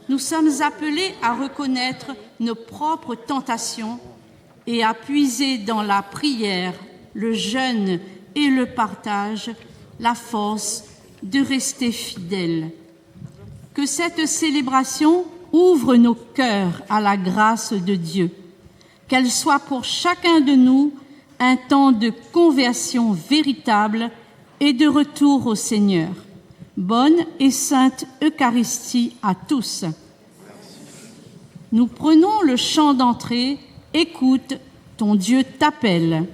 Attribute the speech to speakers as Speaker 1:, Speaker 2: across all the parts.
Speaker 1: nous sommes appelés à reconnaître nos propres tentations et à puiser dans la prière, le jeûne et le partage la force de rester fidèles. Que cette célébration ouvre nos cœurs à la grâce de Dieu, qu'elle soit pour chacun de nous un temps de conversion véritable et de retour au Seigneur. Bonne et sainte Eucharistie à tous. Nous prenons le chant d'entrée. Écoute, ton Dieu t'appelle.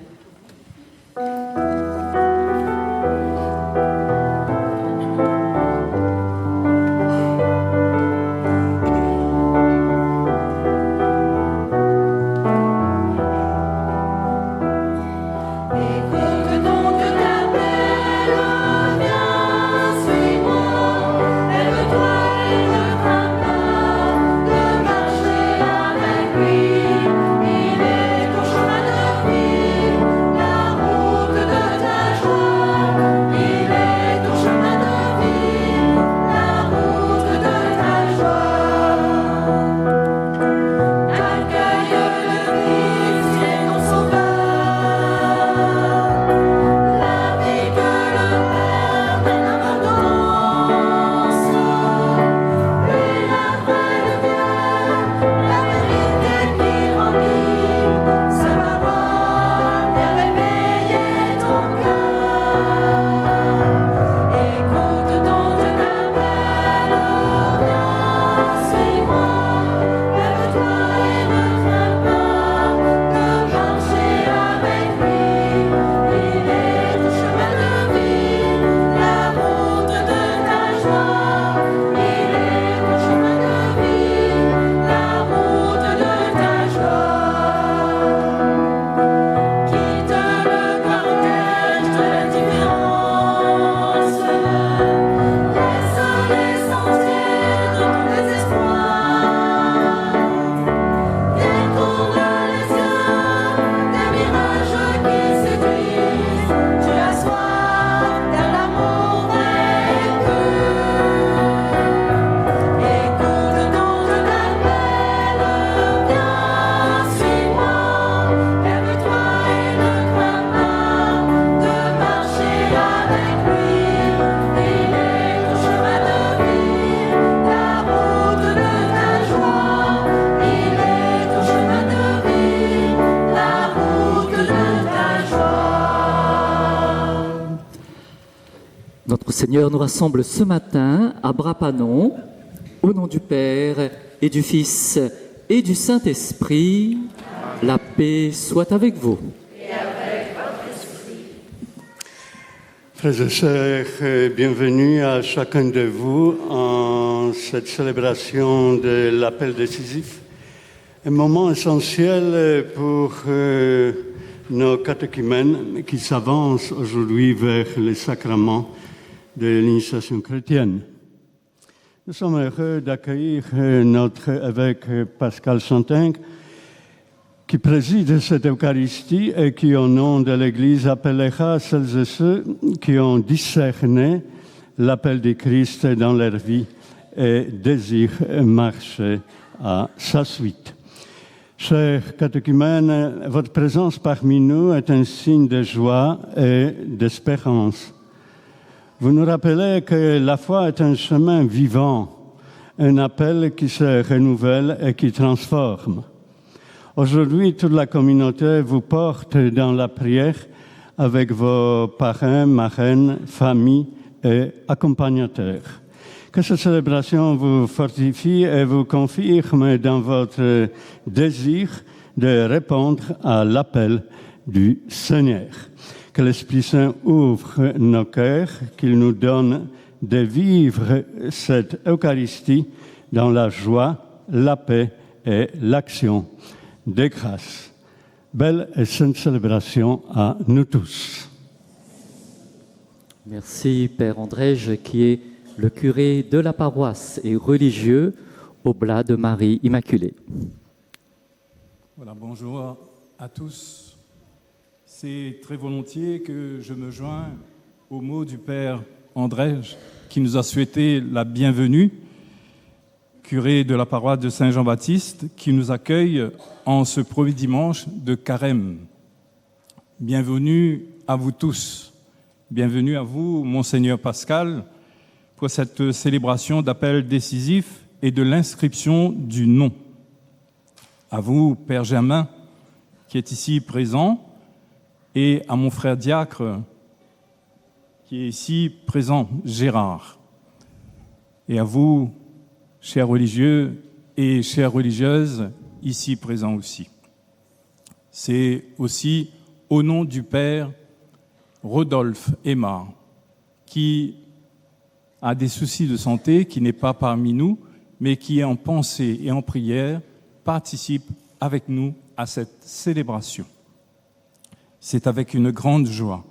Speaker 2: Seigneur nous rassemble ce matin à Bras-Panon, au nom du Père et du Fils et du Saint-Esprit. La paix soit avec vous.
Speaker 3: Et avec votre esprit. Frères et sœurs, bienvenue à chacun de vous en cette célébration de l'appel décisif. Un moment essentiel pour nos catéchumènes qui s'avancent aujourd'hui vers les sacrements de l'initiation chrétienne. Nous sommes heureux d'accueillir notre évêque Pascal Santinck qui préside cette Eucharistie et qui, au nom de l'Église, appellera celles et ceux qui ont discerné l'appel du Christ dans leur vie et désirent marcher à sa suite. Chers catéchumènes, votre présence parmi nous est un signe de joie et d'espérance. Vous nous rappelez que la foi est un chemin vivant, un appel qui se renouvelle et qui transforme. Aujourd'hui, toute la communauté vous porte dans la prière avec vos parrains, marraines, familles et accompagnateurs. Que cette célébration vous fortifie et vous confirme dans votre désir de répondre à l'appel du Seigneur. Que l'Esprit Saint ouvre nos cœurs, qu'il nous donne de vivre cette Eucharistie dans la joie, la paix et l'action de grâce. Belle et sainte célébration à nous tous.
Speaker 2: Merci Père Andrège, qui est le curé de la paroisse et religieux Oblat de Marie Immaculée.
Speaker 4: Voilà, bonjour à tous. C'est très volontiers que je me joins aux mots du Père Andrège qui nous a souhaité la bienvenue, curé de la paroisse de Saint-Jean-Baptiste, qui nous accueille en ce premier dimanche de Carême. Bienvenue à vous tous. Bienvenue à vous, Monseigneur Pascal, pour cette célébration d'appel décisif et de l'inscription du nom. À vous, Père Germain, qui est ici présent, et à mon frère diacre, qui est ici présent, Gérard. Et à vous, chers religieux et chères religieuses, ici présents aussi. C'est aussi au nom du Père Rodolphe Aymar, qui a des soucis de santé, qui n'est pas parmi nous, mais qui, en pensée et en prière, participe avec nous à cette célébration. C'est avec une grande joie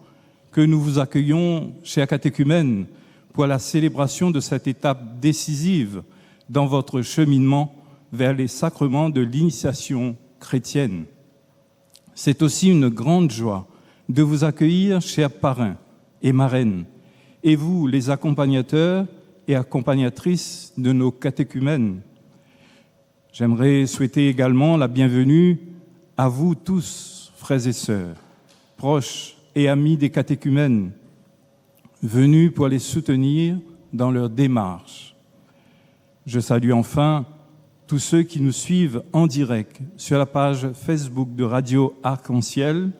Speaker 4: que nous vous accueillons, chers catéchumènes, pour la célébration de cette étape décisive dans votre cheminement vers les sacrements de l'initiation chrétienne. C'est aussi une grande joie de vous accueillir, chers parrains et marraines, et vous, les accompagnateurs et accompagnatrices de nos catéchumènes. J'aimerais souhaiter également la bienvenue à vous tous, frères et sœurs, proches et amis des catéchumènes, venus pour les soutenir dans leur démarche. Je salue enfin tous ceux qui nous suivent en direct sur la page Facebook de Radio Arc-en-Ciel,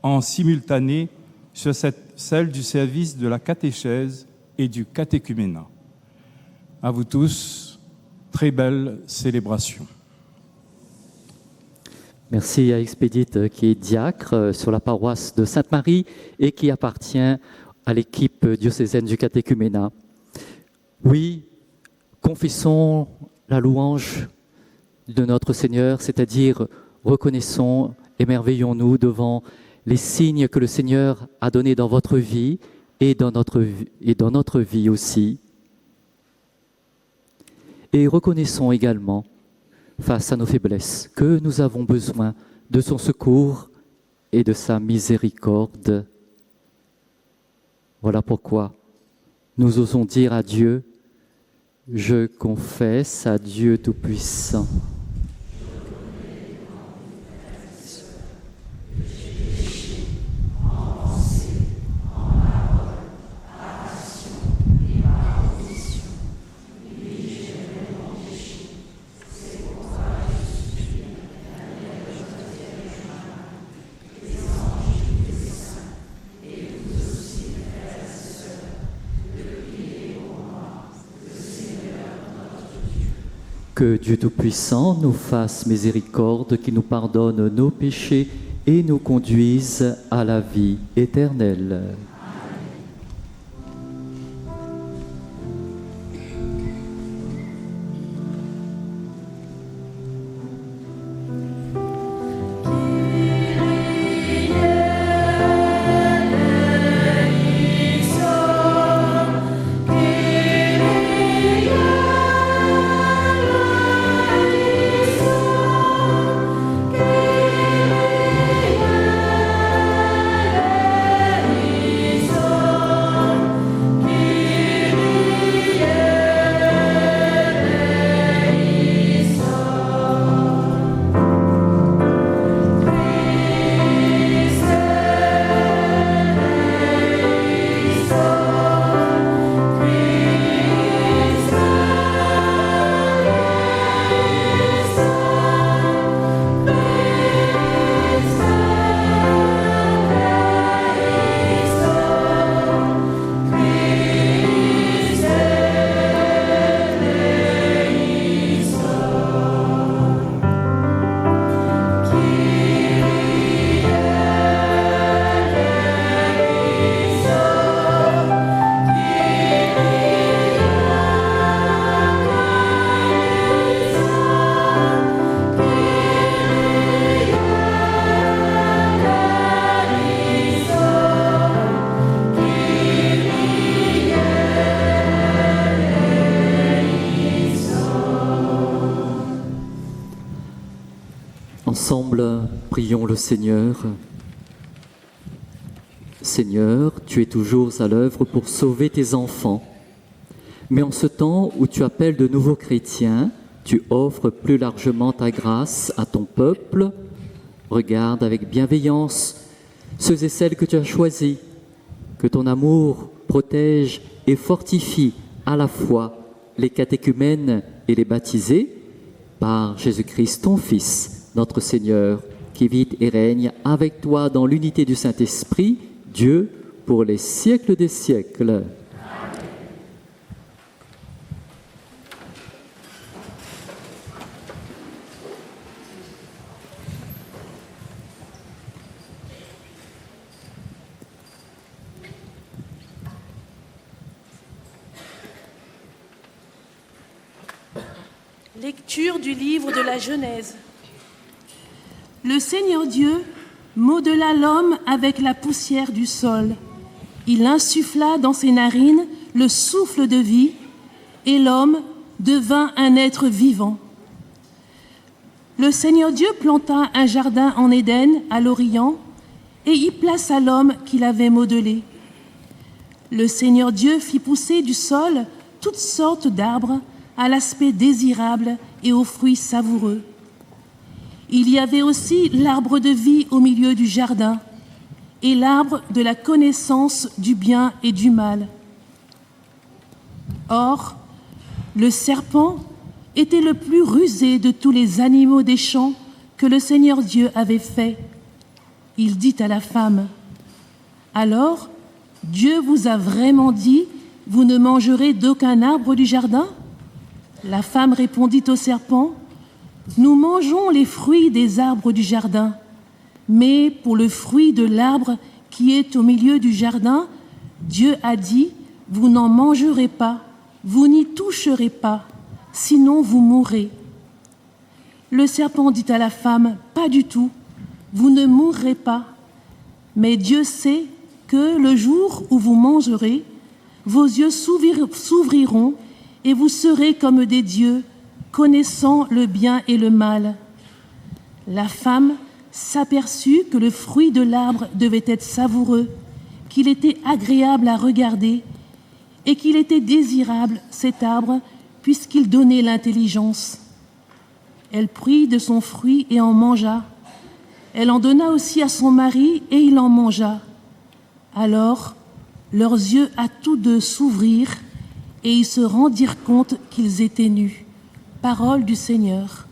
Speaker 4: en simultané sur celle du service de la catéchèse et du catéchuménat. À vous tous, très belle célébration.
Speaker 2: Merci à Expédite qui est diacre sur la paroisse de Sainte-Marie et qui appartient à l'équipe diocésaine du catéchuménat. Oui, confessons la louange de notre Seigneur, c'est-à-dire reconnaissons, émerveillons-nous devant les signes que le Seigneur a donnés dans votre vie et dans notre vie aussi. Et reconnaissons également, face à nos faiblesses, que nous avons besoin de son secours et de sa miséricorde. Voilà pourquoi nous osons dire à Dieu, je confesse à Dieu Tout-Puissant. Que Dieu Tout-Puissant nous fasse miséricorde, qu'il nous pardonne nos péchés et nous conduise à la vie éternelle. Ensemble, prions le Seigneur. Seigneur, tu es toujours à l'œuvre pour sauver tes enfants. Mais en ce temps où tu appelles de nouveaux chrétiens, tu offres plus largement ta grâce à ton peuple. Regarde avec bienveillance ceux et celles que tu as choisis, que ton amour protège et fortifie à la fois les catéchumènes et les baptisés, par Jésus-Christ, ton Fils, notre Seigneur, qui vit et règne avec toi dans l'unité du Saint-Esprit, Dieu, pour les siècles des siècles.
Speaker 5: Lecture du livre de la Genèse.
Speaker 6: Le Seigneur Dieu modela l'homme avec la poussière du sol. Il insuffla dans ses narines le souffle de vie, et l'homme devint un être vivant. Le Seigneur Dieu planta un jardin en Éden, à l'Orient, et y plaça l'homme qu'il avait modelé. Le Seigneur Dieu fit pousser du sol toutes sortes d'arbres, à l'aspect désirable et aux fruits savoureux. Il y avait aussi l'arbre de vie au milieu du jardin et l'arbre de la connaissance du bien et du mal. Or, le serpent était le plus rusé de tous les animaux des champs que le Seigneur Dieu avait fait. Il dit à la femme, « Alors, Dieu vous a vraiment dit, vous ne mangerez d'aucun arbre du jardin ?» La femme répondit au serpent, « Nous mangeons les fruits des arbres du jardin, mais pour le fruit de l'arbre qui est au milieu du jardin, Dieu a dit, vous n'en mangerez pas, vous n'y toucherez pas, sinon vous mourrez. » Le serpent dit à la femme, « Pas du tout, vous ne mourrez pas, mais Dieu sait que le jour où vous mangerez, vos yeux s'ouvriront et vous serez comme des dieux, connaissant le bien et le mal. » La femme s'aperçut que le fruit de l'arbre devait être savoureux, qu'il était agréable à regarder et qu'il était désirable, cet arbre, puisqu'il donnait l'intelligence. Elle prit de son fruit et en mangea. Elle en donna aussi à son mari et il en mangea. Alors, leurs yeux à tous deux s'ouvrirent et ils se rendirent compte qu'ils étaient nus. Parole du Seigneur.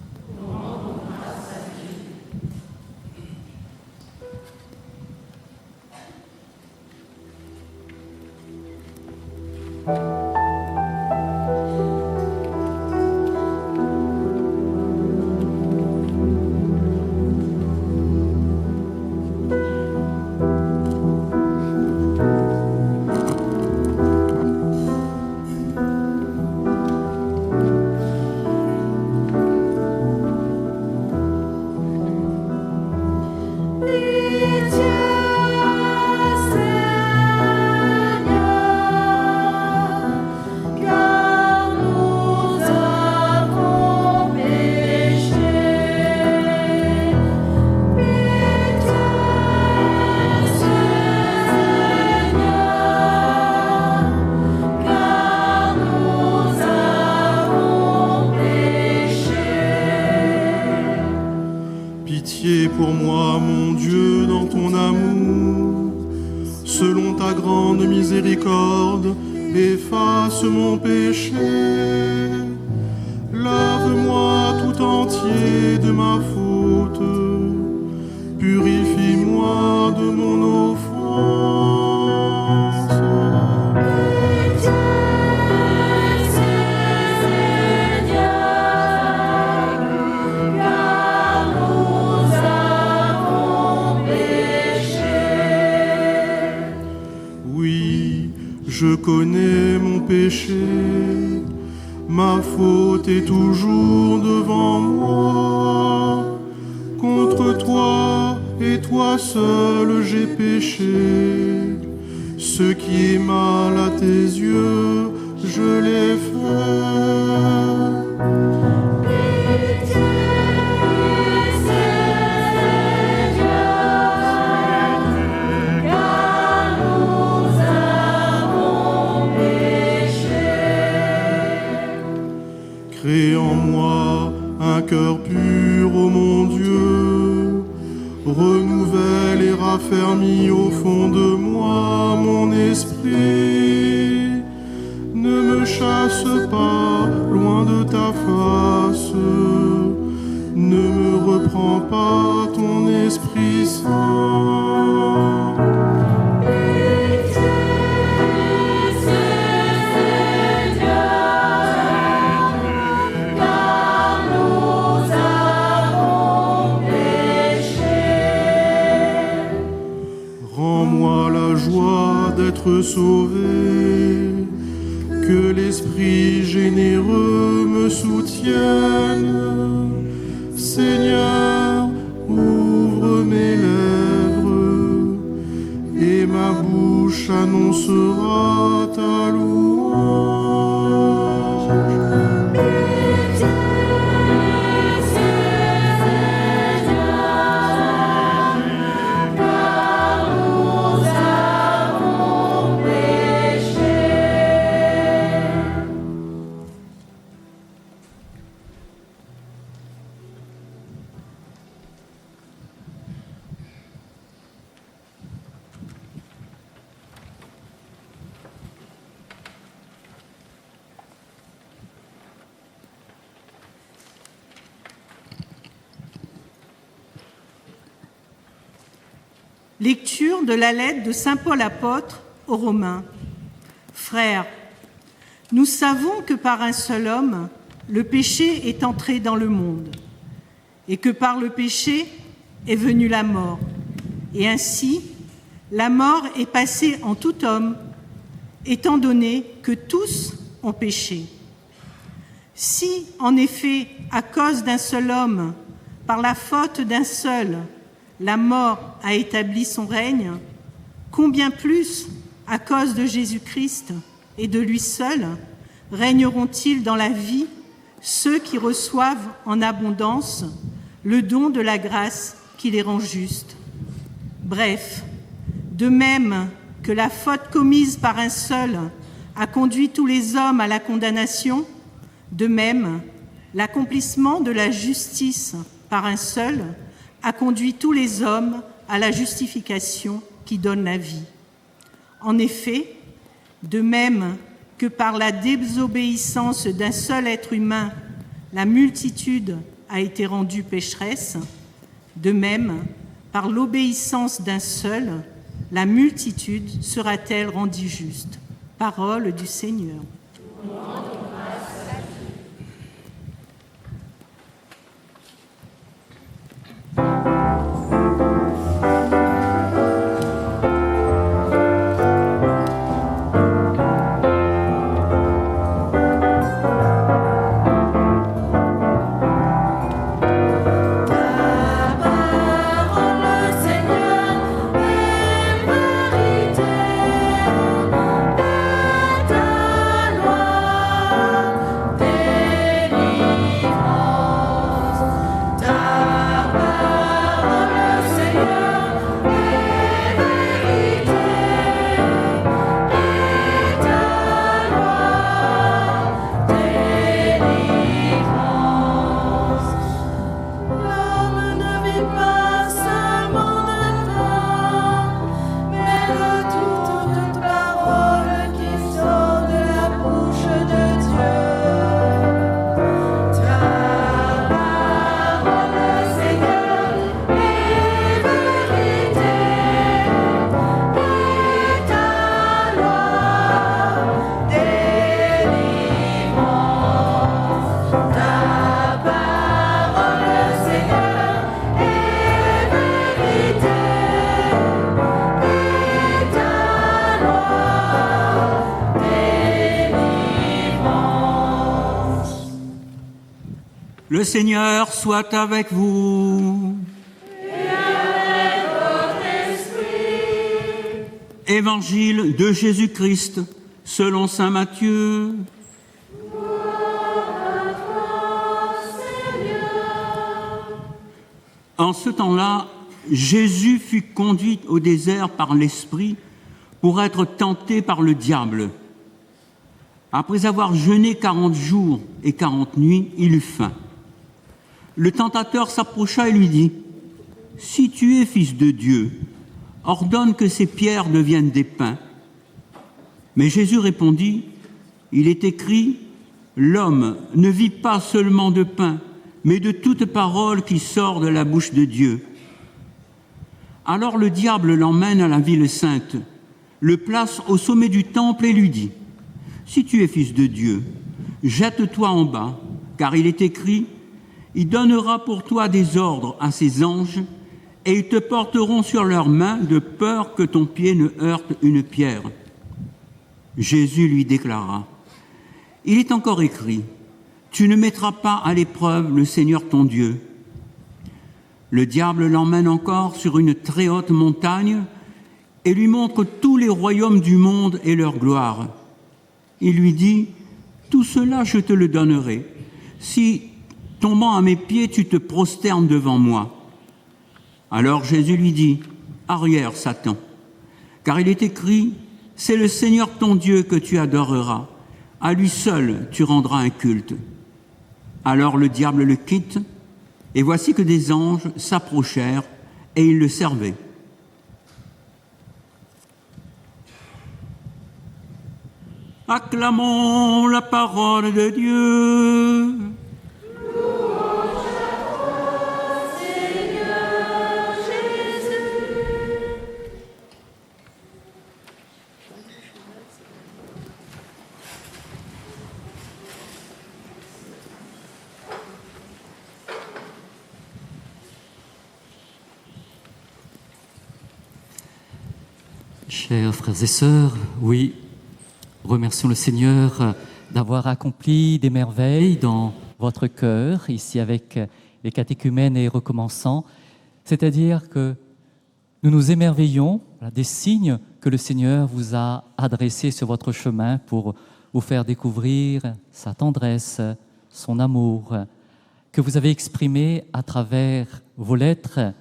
Speaker 7: Pitié pour moi, mon Dieu, dans ton amour, selon ta grande miséricorde, efface mon péché. Lave-moi tout entier de ma faute, purifie-moi de mon offense. Je connais mon péché, ma faute est toujours devant moi. Contre toi et toi seul j'ai péché. Ce qui est mal à tes yeux, je l'ai fait. Crée en moi un cœur pur, ô mon Dieu. Renouvelle et raffermis au fond de moi mon esprit. Ne me chasse pas loin de ta face. Ne me reprends pas ton Esprit Saint. Rends-moi la joie d'être sauvé, que l'Esprit généreux me soutienne. Seigneur, ouvre mes lèvres, et ma bouche annoncera ta louange.
Speaker 8: Lecture de la lettre de saint Paul apôtre aux Romains. Frères, nous savons que par un seul homme, le péché est entré dans le monde, et que par le péché est venue la mort. Et ainsi, la mort est passée en tout homme, étant donné que tous ont péché. Si, en effet, à cause d'un seul homme, par la faute d'un seul, la mort a établi son règne, combien plus, à cause de Jésus-Christ et de lui seul, régneront-ils dans la vie ceux qui reçoivent en abondance le don de la grâce qui les rend justes. Bref, de même que la faute commise par un seul a conduit tous les hommes à la condamnation, de même, l'accomplissement de la justice par un seul a conduit tous les hommes à la justification qui donne la vie. En effet, de même que par la désobéissance d'un seul être humain, la multitude a été rendue pécheresse, de même, par l'obéissance d'un seul, la multitude sera-t-elle rendue juste. Parole du Seigneur.
Speaker 9: Le Seigneur soit avec vous.
Speaker 10: Et avec votre esprit.
Speaker 9: Évangile de Jésus-Christ selon saint Matthieu.
Speaker 10: Gloire à toi, Seigneur.
Speaker 9: En ce temps-là, Jésus fut conduit au désert par l'Esprit pour être tenté par le diable. Après avoir jeûné 40 jours et 40 nuits, il eut faim. Le tentateur s'approcha et lui dit, « Si tu es fils de Dieu, ordonne que ces pierres deviennent des pains. » Mais Jésus répondit, « Il est écrit, l'homme ne vit pas seulement de pain, mais de toute parole qui sort de la bouche de Dieu. » Alors le diable l'emmène à la ville sainte, le place au sommet du temple et lui dit, « Si tu es fils de Dieu, jette-toi en bas, car il est écrit, il donnera pour toi des ordres à ses anges, et ils te porteront sur leurs mains de peur que ton pied ne heurte une pierre. » Jésus lui déclara, « Il est encore écrit, tu ne mettras pas à l'épreuve le Seigneur ton Dieu. » Le diable l'emmène encore sur une très haute montagne et lui montre tous les royaumes du monde et leur gloire. Il lui dit, « Tout cela je te le donnerai, si, tombant à mes pieds, tu te prosternes devant moi. » Alors Jésus lui dit, « Arrière, Satan, car il est écrit, c'est le Seigneur ton Dieu que tu adoreras, à lui seul tu rendras un culte. » Alors le diable le quitte, et voici que des anges s'approchèrent et ils le servaient. Acclamons la parole de Dieu.
Speaker 2: Chers frères et sœurs, oui, remercions le Seigneur d'avoir accompli des merveilles dans votre cœur, ici avec les catéchumènes et recommençants, c'est-à-dire que nous nous émerveillons des signes que le Seigneur vous a adressés sur votre chemin pour vous faire découvrir sa tendresse, son amour, que vous avez exprimé à travers vos lettres.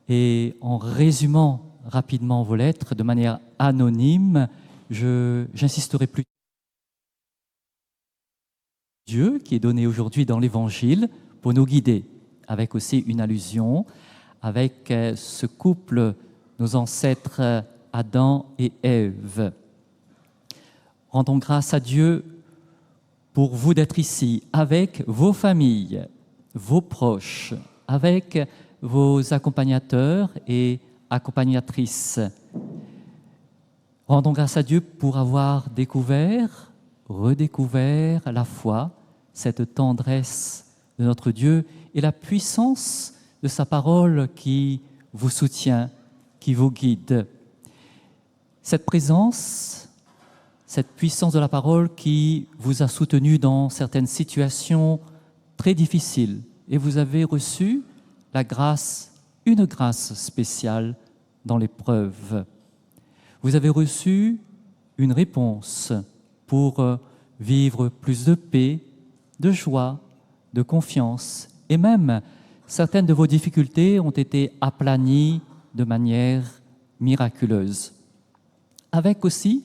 Speaker 2: Et en résumant rapidement vos lettres de manière anonyme, j'insisterai plus sur Dieu qui est donné aujourd'hui dans l'Évangile pour nous guider, avec aussi une allusion avec ce couple, nos ancêtres Adam et Ève. Rendons grâce à Dieu pour vous d'être ici, avec vos familles, vos proches, avec vos accompagnateurs et accompagnatrices. Rendons grâce à Dieu pour avoir découvert, redécouvert la foi, cette tendresse de notre Dieu et la puissance de sa parole qui vous soutient, qui vous guide. Cette présence, cette puissance de la parole qui vous a soutenu dans certaines situations très difficiles et vous avez reçu la grâce, une grâce spéciale dans l'épreuve. Vous avez reçu une réponse pour vivre plus de paix, de joie, de confiance. Et même, certaines de vos difficultés ont été aplanies de manière miraculeuse. Avec aussi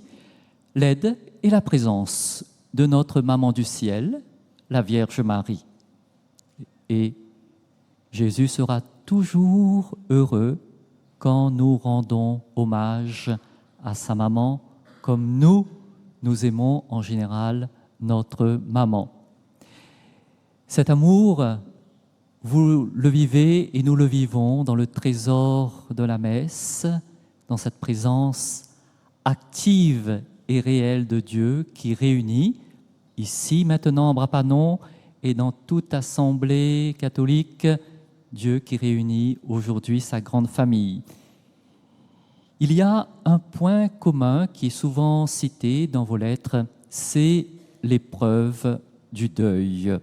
Speaker 2: l'aide et la présence de notre Maman du ciel, la Vierge Marie. Et Jésus sera toujours heureux quand nous rendons hommage à sa maman comme nous aimons en général notre maman. Cet amour, vous le vivez et nous le vivons dans le trésor de la messe, dans cette présence active et réelle de Dieu qui réunit, ici maintenant à Brapanon et dans toute assemblée catholique, Dieu qui réunit aujourd'hui sa grande famille. Il y a un point commun qui est souvent cité dans vos lettres, c'est l'épreuve du deuil.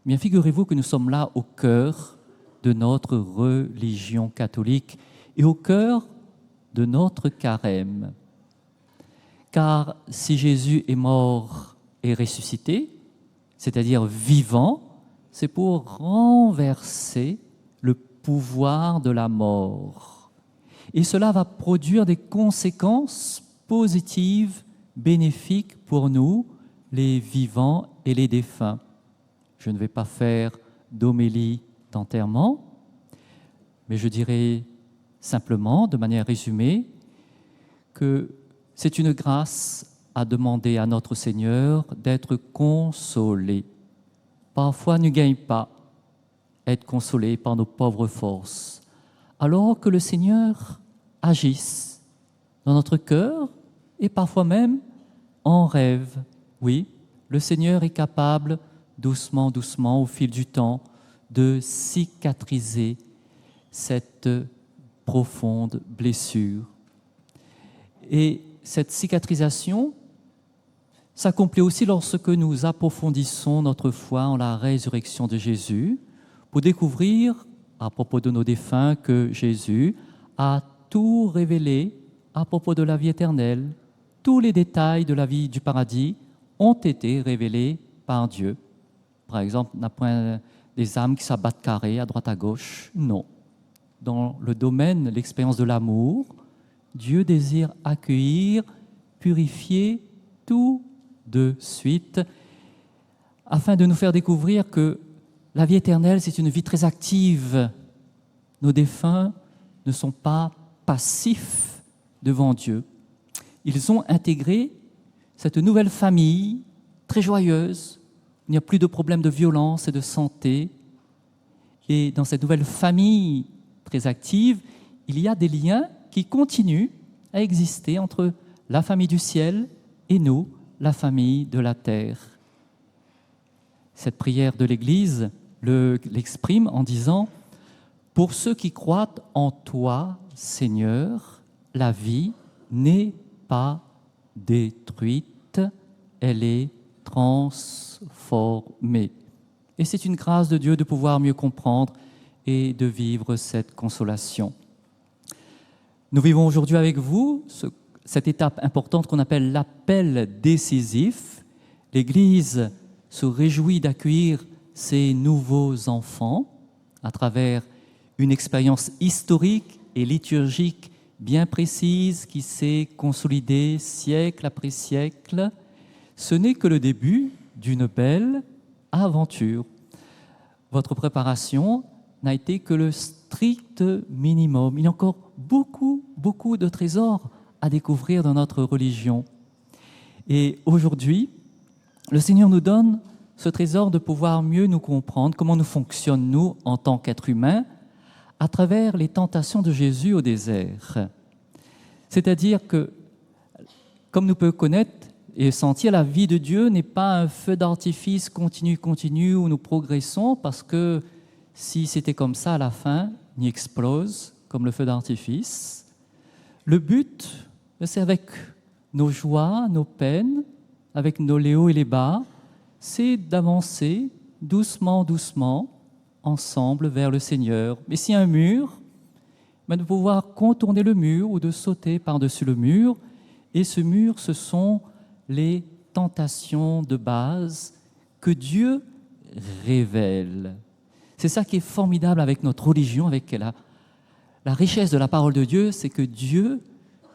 Speaker 2: Bien, figurez-vous que nous sommes là au cœur de notre religion catholique et au cœur de notre carême. Car si Jésus est mort et ressuscité, c'est-à-dire vivant, c'est pour renverser le pouvoir de la mort. Et cela va produire des conséquences positives, bénéfiques pour nous, les vivants et les défunts. Je ne vais pas faire d'homélie d'enterrement, mais je dirais simplement, de manière résumée, que c'est une grâce à demander à notre Seigneur d'être consolé. Parfois, ne gagne pas être consolé par nos pauvres forces, alors que le Seigneur agisse dans notre cœur et parfois même en rêve. Oui, le Seigneur est capable, doucement, doucement, au fil du temps, de cicatriser cette profonde blessure. Et cette cicatrisation s'accomplit aussi lorsque nous approfondissons notre foi en la résurrection de Jésus, pour découvrir, à propos de nos défunts, que Jésus a tout révélé à propos de la vie éternelle. Tous les détails de la vie du paradis ont été révélés par Dieu. Par exemple, on n'a point des âmes qui s'abattent carrées à droite à gauche. Non. Dans le domaine de l'expérience de l'amour, Dieu désire accueillir, purifier tout de suite, afin de nous faire découvrir que la vie éternelle, c'est une vie très active. Nos défunts ne sont pas passifs devant Dieu. Ils ont intégré cette nouvelle famille très joyeuse. Il n'y a plus de problèmes de violence et de santé. Et dans cette nouvelle famille très active, il y a des liens qui continuent à exister entre la famille du ciel et nous, la famille de la terre. Cette prière de l'Église l'exprime en disant « Pour ceux qui croient en toi, Seigneur, la vie n'est pas détruite, elle est transformée. » Et c'est une grâce de Dieu de pouvoir mieux comprendre et de vivre cette consolation. Nous vivons aujourd'hui avec vous cette étape importante qu'on appelle l'appel décisif. L'Église se réjouit d'accueillir ces nouveaux enfants à travers une expérience historique et liturgique bien précise qui s'est consolidée siècle après siècle. Ce n'est que le début d'une belle aventure. Votre préparation n'a été que le strict minimum. Il y a encore beaucoup, beaucoup de trésors à découvrir dans notre religion. Et aujourd'hui, le Seigneur nous donne ce trésor de pouvoir mieux nous comprendre comment nous fonctionnons, nous, en tant qu'êtres humains, à travers les tentations de Jésus au désert. C'est-à-dire que, comme nous pouvons connaître et sentir, la vie de Dieu n'est pas un feu d'artifice continu où nous progressons, parce que si c'était comme ça à la fin, il explose comme le feu d'artifice. Le but, c'est avec nos joies, nos peines, avec nos les hauts et les bas, c'est d'avancer doucement, doucement, ensemble vers le Seigneur. Mais s'il y a un mur, de pouvoir contourner le mur ou de sauter par-dessus le mur. Et ce mur, ce sont les tentations de base que Dieu révèle. C'est ça qui est formidable avec notre religion, avec la richesse de la parole de Dieu, c'est que Dieu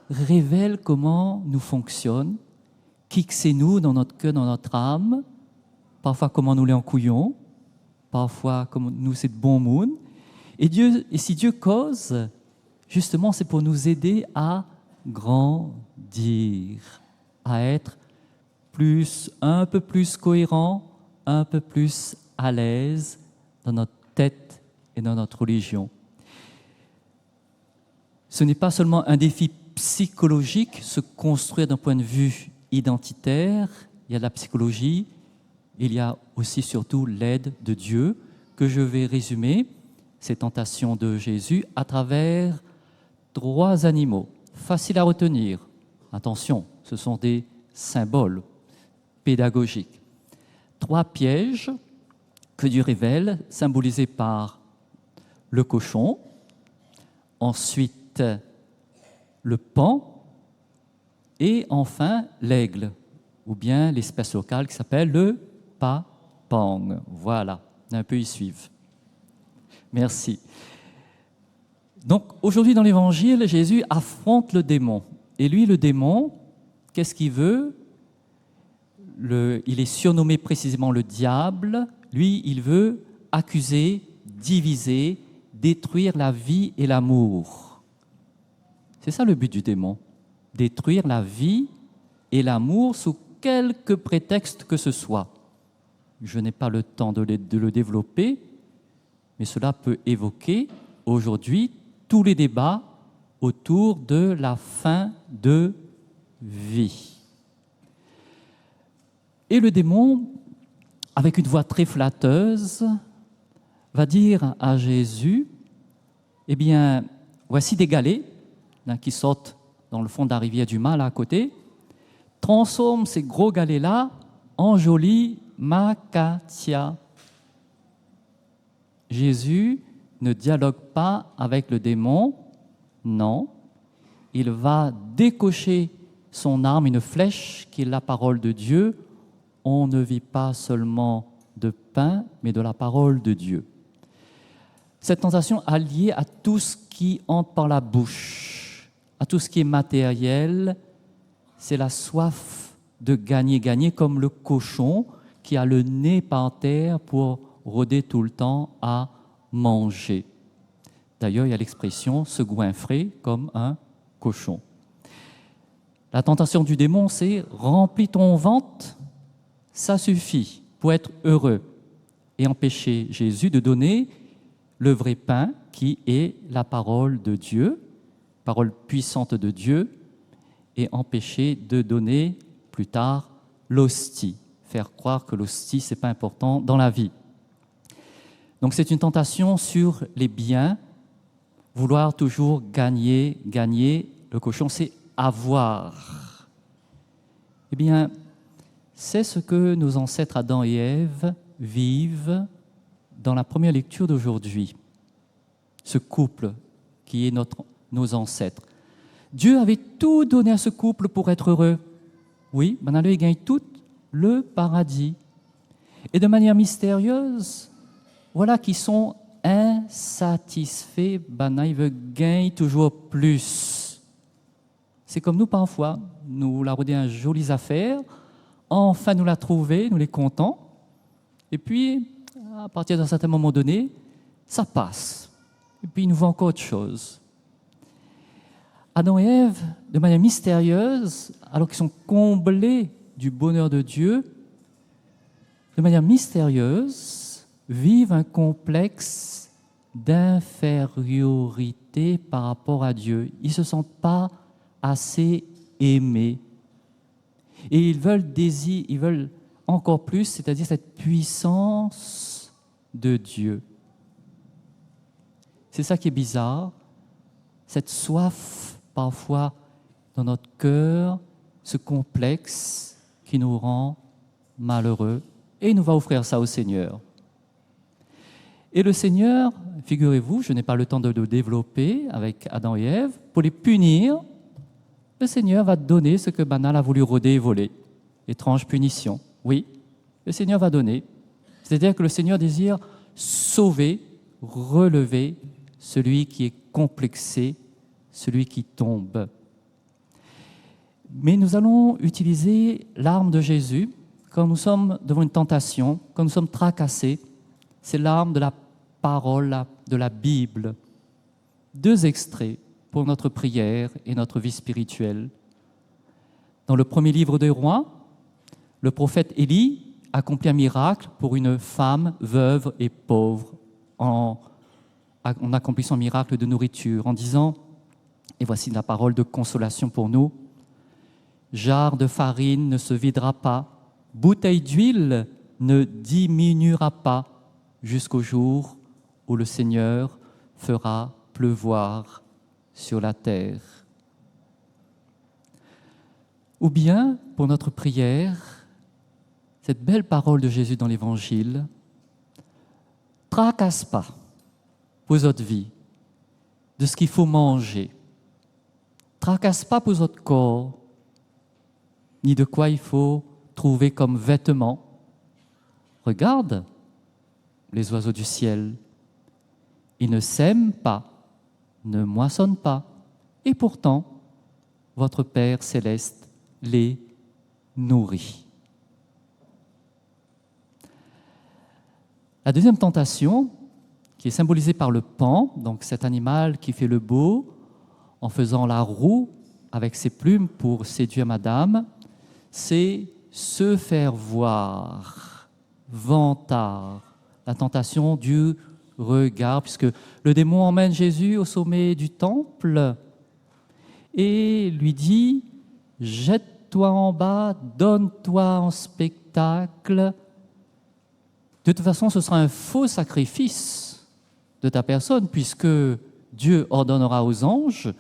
Speaker 2: révèle comment nous fonctionnons, qui que c'est nous dans notre cœur, dans notre âme, parfois comment nous les en couillons, parfois comme nous c'est de bon moon. Et si Dieu cause, justement, c'est pour nous aider à grandir, à être un peu plus cohérent, un peu plus à l'aise dans notre tête et dans notre religion. Ce n'est pas seulement un défi psychologique, se construire d'un point de vue identitaire, il y a de la psychologie, il y a aussi surtout l'aide de Dieu, que je vais résumer, ces tentations de Jésus, à travers 3 animaux, faciles à retenir. Attention, ce sont des symboles pédagogiques. 3 pièges que Dieu révèle, symbolisés par le cochon, ensuite le paon et enfin l'aigle, ou bien l'espèce locale qui s'appelle le papang. Voilà, un peu y suivre. Merci. Donc aujourd'hui dans l'Évangile, Jésus affronte le démon. Et lui, le démon, qu'est-ce qu'il veut? il est surnommé précisément le diable. Lui, il veut accuser, diviser, détruire la vie et l'amour. C'est ça le but du démon, détruire la vie et l'amour sous quelque prétexte que ce soit. Je n'ai pas le temps de le développer, mais cela peut évoquer aujourd'hui tous les débats autour de la fin de vie. Et le démon, avec une voix très flatteuse, va dire à Jésus, eh bien, voici des galets qui sortent dans le fond de la rivière du Mal à côté, transforme ces gros galets-là en jolis macatia. Jésus ne dialogue pas avec le démon, non, il va décocher son arme, une flèche qui est la parole de Dieu. On ne vit pas seulement de pain, mais de la parole de Dieu. Cette tentation est liée à tout ce qui entre par la bouche, à tout ce qui est matériel. C'est la soif de gagner, comme le cochon qui a le nez par terre pour rôder tout le temps à manger. D'ailleurs, il y a l'expression se goinfrer comme un cochon. La tentation du démon, c'est remplis ton ventre, ça suffit pour être heureux et empêcher Jésus de donner le vrai pain qui est la parole de Dieu, parole puissante de Dieu, et empêcher de donner plus tard l'hostie, faire croire que l'hostie, ce n'est pas important dans la vie. Donc c'est une tentation sur les biens, vouloir toujours gagner. Le cochon, c'est avoir. Eh bien, c'est ce que nos ancêtres Adam et Ève vivent dans la première lecture d'aujourd'hui. Ce couple qui est nos ancêtres. Dieu avait tout donné à ce couple pour être heureux. Oui, maintenant ils gagnent tout le paradis. Et de manière mystérieuse, voilà qu'ils sont insatisfaits, ils veulent gagner toujours plus. C'est comme nous parfois, nous la rodons une jolie affaire, enfin nous la trouvons, nous les contents, et puis à partir d'un certain moment donné, ça passe. Et puis il nous voit encore autre chose. Adam et Ève, de manière mystérieuse, alors qu'ils sont comblés du bonheur de Dieu, de manière mystérieuse, vivent un complexe d'infériorité par rapport à Dieu. Ils ne se sentent pas assez aimés. Et ils veulent encore plus, c'est-à-dire cette puissance de Dieu. C'est ça qui est bizarre, cette soif parfois dans notre cœur, ce complexe qui nous rend malheureux, et il nous va offrir ça au Seigneur. Et le Seigneur, figurez-vous, je n'ai pas le temps de le développer avec Adam et Ève, pour les punir, le Seigneur va donner ce que Banal a voulu rôder et voler. Étrange punition. Oui, le Seigneur va donner. C'est-à-dire que le Seigneur désire sauver, relever celui qui est complexé, celui qui tombe. Mais nous allons utiliser l'arme de Jésus quand nous sommes devant une tentation, quand nous sommes tracassés. C'est l'arme de la parole de la Bible. 2 extraits pour notre prière et notre vie spirituelle. Dans le premier livre des Rois, le prophète Élie accomplit un miracle pour une femme veuve et pauvre en accomplissant un miracle de nourriture, en disant, et voici la parole de consolation pour nous, « Jarre de farine ne se videra pas, bouteille d'huile ne diminuera pas, jusqu'au jour où le Seigneur fera pleuvoir sur la terre. » Ou bien, pour notre prière, cette belle parole de Jésus dans l'Évangile, « Tracasse pas pour votre vie de ce qu'il faut manger. Tracasse pas pour votre corps, ni de quoi il faut trouver comme vêtements. Regarde les oiseaux du ciel. Ils ne sèment pas, ne moissonnent pas, et pourtant, votre Père céleste les nourrit. La deuxième tentation, qui est symbolisée par le paon, donc cet animal qui fait le beau en faisant la roue avec ses plumes pour séduire madame, c'est se faire voir, vantard, la tentation du regard, puisque le démon emmène Jésus au sommet du temple et lui dit « Jette-toi en bas, donne-toi en spectacle. De toute façon, ce sera un faux sacrifice de ta personne, puisque Dieu ordonnera aux anges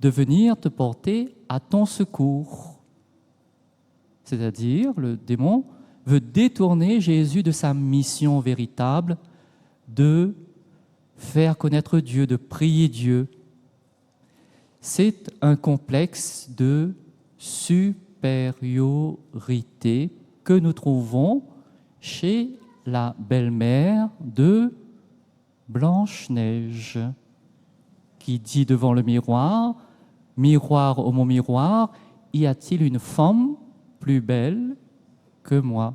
Speaker 2: de venir te porter à ton secours. » C'est-à-dire, le démon veut détourner Jésus de sa mission véritable de faire connaître Dieu, de prier Dieu. C'est un complexe de supériorité que nous trouvons chez la belle-mère de Blanche-Neige, qui dit devant le miroir, « Miroir, ô mon miroir, y a-t-il une femme plus belle que moi ?»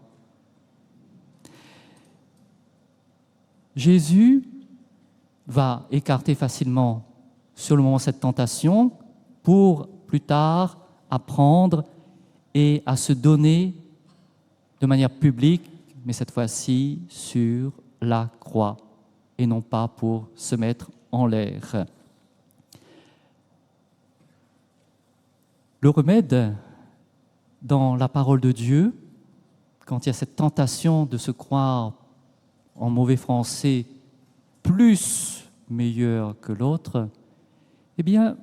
Speaker 2: Jésus va écarter facilement sur le moment cette tentation pour plus tard apprendre et à se donner de manière publique, mais cette fois-ci sur la croix et non pas pour se mettre en l'air. Le remède dans la parole de Dieu, quand il y a cette tentation de se croire, en mauvais français, plus meilleur que l'autre, eh bien,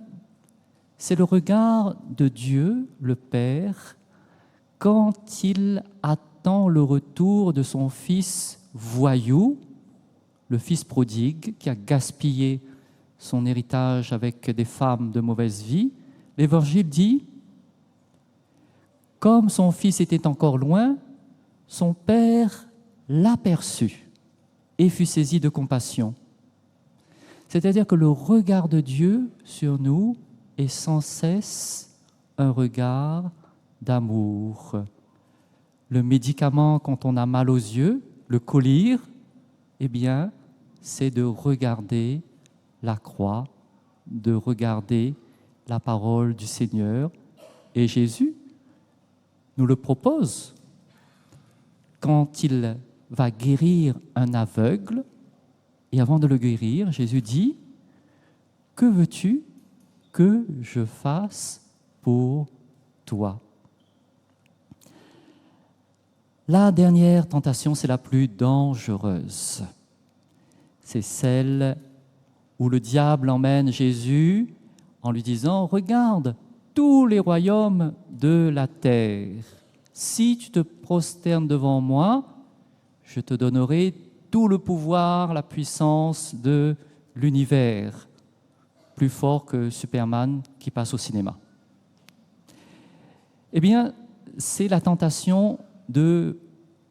Speaker 2: c'est le regard de Dieu, le Père, quand il attend le retour de son fils voyou, le fils prodigue, qui a gaspillé son héritage avec des femmes de mauvaise vie. L'Évangile dit, comme son fils était encore loin, son père l'aperçut et fut saisi de compassion. C'est-à-dire que le regard de Dieu sur nous est sans cesse un regard d'amour. Le médicament quand on a mal aux yeux, le collyre, eh bien, c'est de regarder la croix, de regarder la parole du Seigneur. Et Jésus nous le propose quand il va guérir un aveugle. Et avant de le guérir, Jésus dit, « Que veux-tu que je fasse pour toi ?» La dernière tentation, c'est la plus dangereuse. C'est celle où le diable emmène Jésus en lui disant « Regarde tous les royaumes de la terre. Si tu te prosternes devant moi, je te donnerai tout le pouvoir, la puissance de l'univers, plus fort que Superman qui passe au cinéma. » Eh bien, c'est la tentation de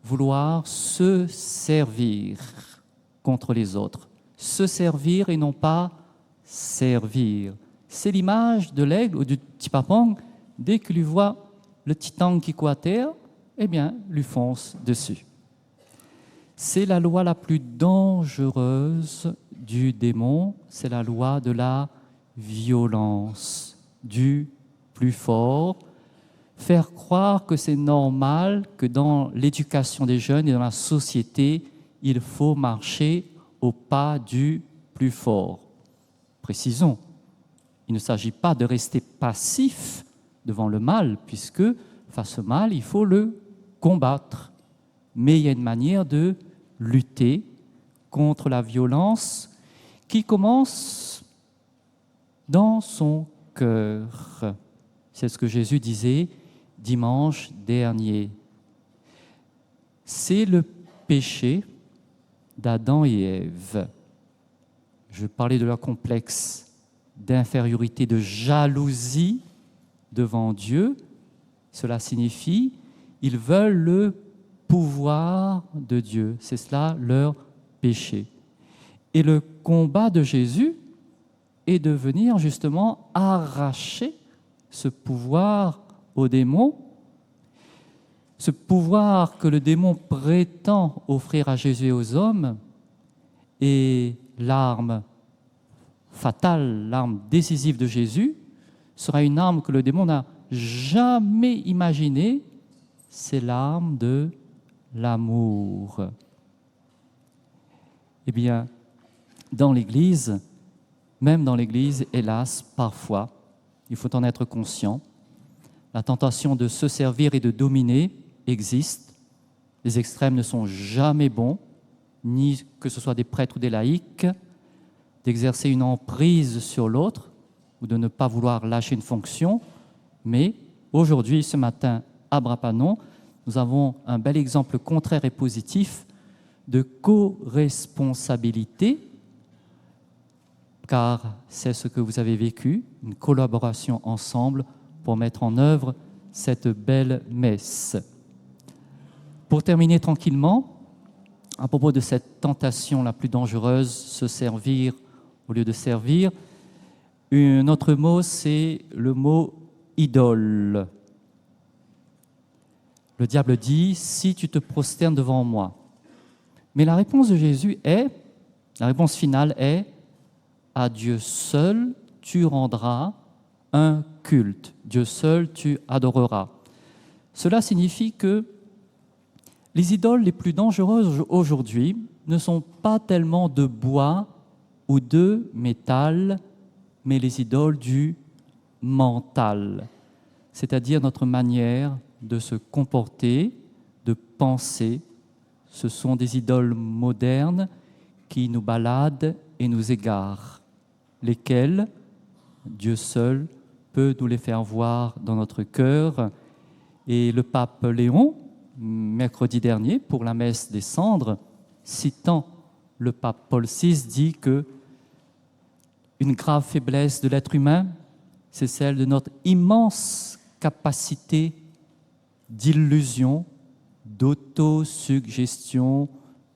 Speaker 2: vouloir se servir contre les autres. Se servir et non pas servir. C'est l'image de l'aigle ou du petit papang, dès qu'il lui voit le petit tang qui court à terre, eh bien, lui fonce dessus. C'est la loi la plus dangereuse du démon, c'est la loi de la violence, du plus fort. Faire croire que c'est normal que dans l'éducation des jeunes et dans la société, il faut marcher au pas du plus fort. Précisons, il ne s'agit pas de rester passif devant le mal, puisque face au mal, il faut le combattre. Mais il y a une manière de lutter contre la violence qui commence dans son cœur. C'est ce que Jésus disait dimanche dernier. C'est le péché d'Adam et Ève. Je parlais de leur complexe d'infériorité, de jalousie devant Dieu. Cela signifie ils veulent le pouvoir de Dieu. C'est cela leur péché. Et le combat de Jésus est de venir justement arracher ce pouvoir aux démons. ce pouvoir que le démon prétend offrir à Jésus et aux hommes est l'arme fatale, l'arme décisive de Jésus, sera une arme que le démon n'a jamais imaginée, c'est l'arme de l'amour. Eh bien, dans l'Église, même dans l'Église, hélas, parfois, il faut en être conscient, la tentation de se servir et de dominer existe. Les extrêmes ne sont jamais bons, ni que ce soit des prêtres ou des laïcs, d'exercer une emprise sur l'autre ou de ne pas vouloir lâcher une fonction. Mais aujourd'hui, ce matin, à Brapanon, nous avons un bel exemple contraire et positif de co-responsabilité, car c'est ce que vous avez vécu, une collaboration ensemble pour mettre en œuvre cette belle messe. Pour terminer tranquillement, à propos de cette tentation la plus dangereuse, se servir au lieu de servir, un autre mot, c'est le mot idole. Le diable dit « si tu te prosternes devant moi ». Mais la réponse de Jésus la réponse finale est « à Dieu seul tu rendras un culte, Dieu seul tu adoreras ». Cela signifie que les idoles les plus dangereuses aujourd'hui ne sont pas tellement de bois ou de métal, mais les idoles du mental, c'est-à-dire notre manière de se comporter, de penser. Ce sont des idoles modernes qui nous baladent et nous égarent, lesquelles Dieu seul peut nous les faire voir dans notre cœur. Et le pape Léon, mercredi dernier, pour la messe des cendres, citant le pape Paul VI, dit que une grave faiblesse de l'être humain, c'est celle de notre immense capacité d'illusion, d'autosuggestion,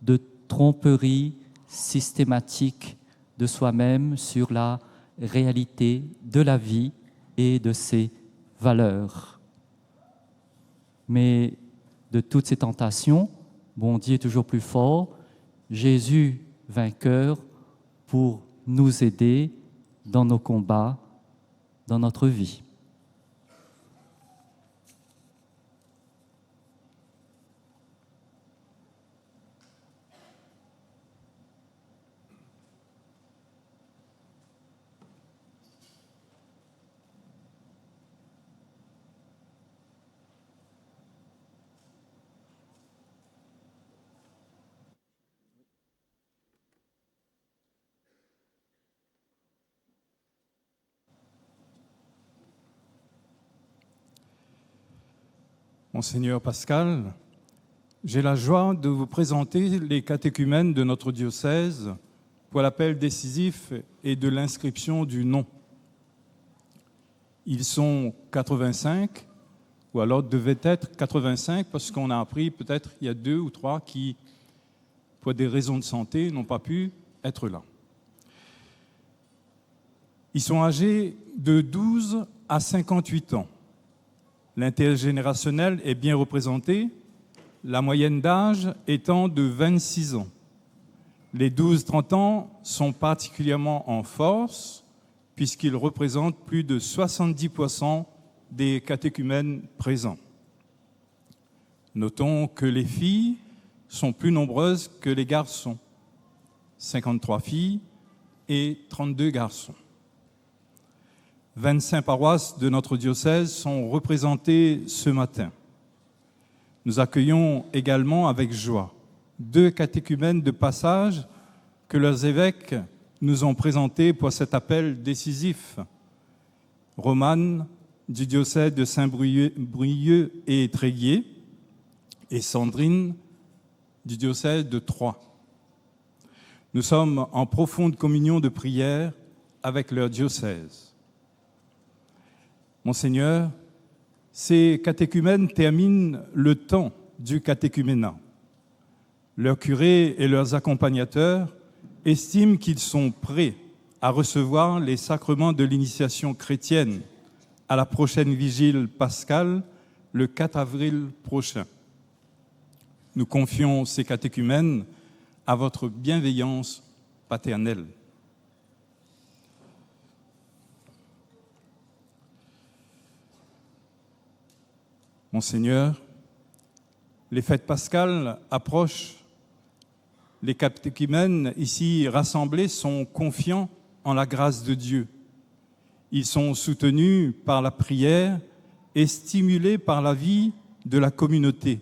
Speaker 2: de tromperie systématique de soi-même sur la réalité de la vie et de ses valeurs. Mais de toutes ces tentations, bon Dieu est toujours plus fort, Jésus vainqueur pour nous aider dans nos combats, dans notre vie.
Speaker 4: Monseigneur Pascal, j'ai la joie de vous présenter les catéchumènes de notre diocèse pour l'appel décisif et de l'inscription du nom. Ils sont 85, ou alors devaient être 85, parce qu'on a appris peut-être il y a 2 ou 3 qui, pour des raisons de santé, n'ont pas pu être là. Ils sont âgés de 12 à 58 ans. L'intergénérationnel est bien représenté, la moyenne d'âge étant de 26 ans. Les 12-30 ans sont particulièrement en force, puisqu'ils représentent plus de 70% des catéchumènes présents. Notons que les filles sont plus nombreuses que les garçons, 53 filles et 32 garçons. 25 paroisses de notre diocèse sont représentées ce matin. Nous accueillons également avec joie 2 catéchumènes de passage que leurs évêques nous ont présentés pour cet appel décisif. Romane du diocèse de Saint-Brieuc et Tréguier et Sandrine du diocèse de Troyes. Nous sommes en profonde communion de prière avec leur diocèse. Monseigneur, ces catéchumènes terminent le temps du catéchuménat. Leurs curés et leurs accompagnateurs estiment qu'ils sont prêts à recevoir les sacrements de l'initiation chrétienne à la prochaine vigile pascale, le 4 avril prochain. nous confions ces catéchumènes à votre bienveillance paternelle. Monseigneur, les fêtes pascales approchent. Les catéchumènes ici rassemblés sont confiants en la grâce de Dieu. Ils sont soutenus par la prière et stimulés par la vie de la communauté.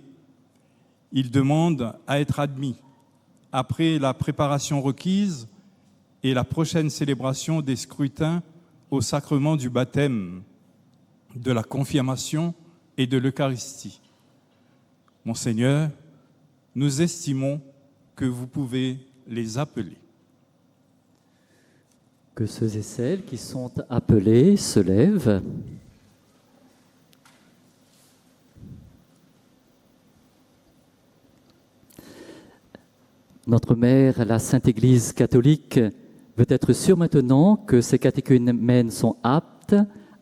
Speaker 4: Ils demandent à être admis après la préparation requise et la prochaine célébration des scrutins au sacrement du baptême, de la confirmation et de l'Eucharistie. Monseigneur, nous estimons que vous pouvez les appeler.
Speaker 2: Que ceux et celles qui sont appelés se lèvent. Notre Mère, la Sainte Église catholique, veut être sûre maintenant que ces catéchumènes sont aptes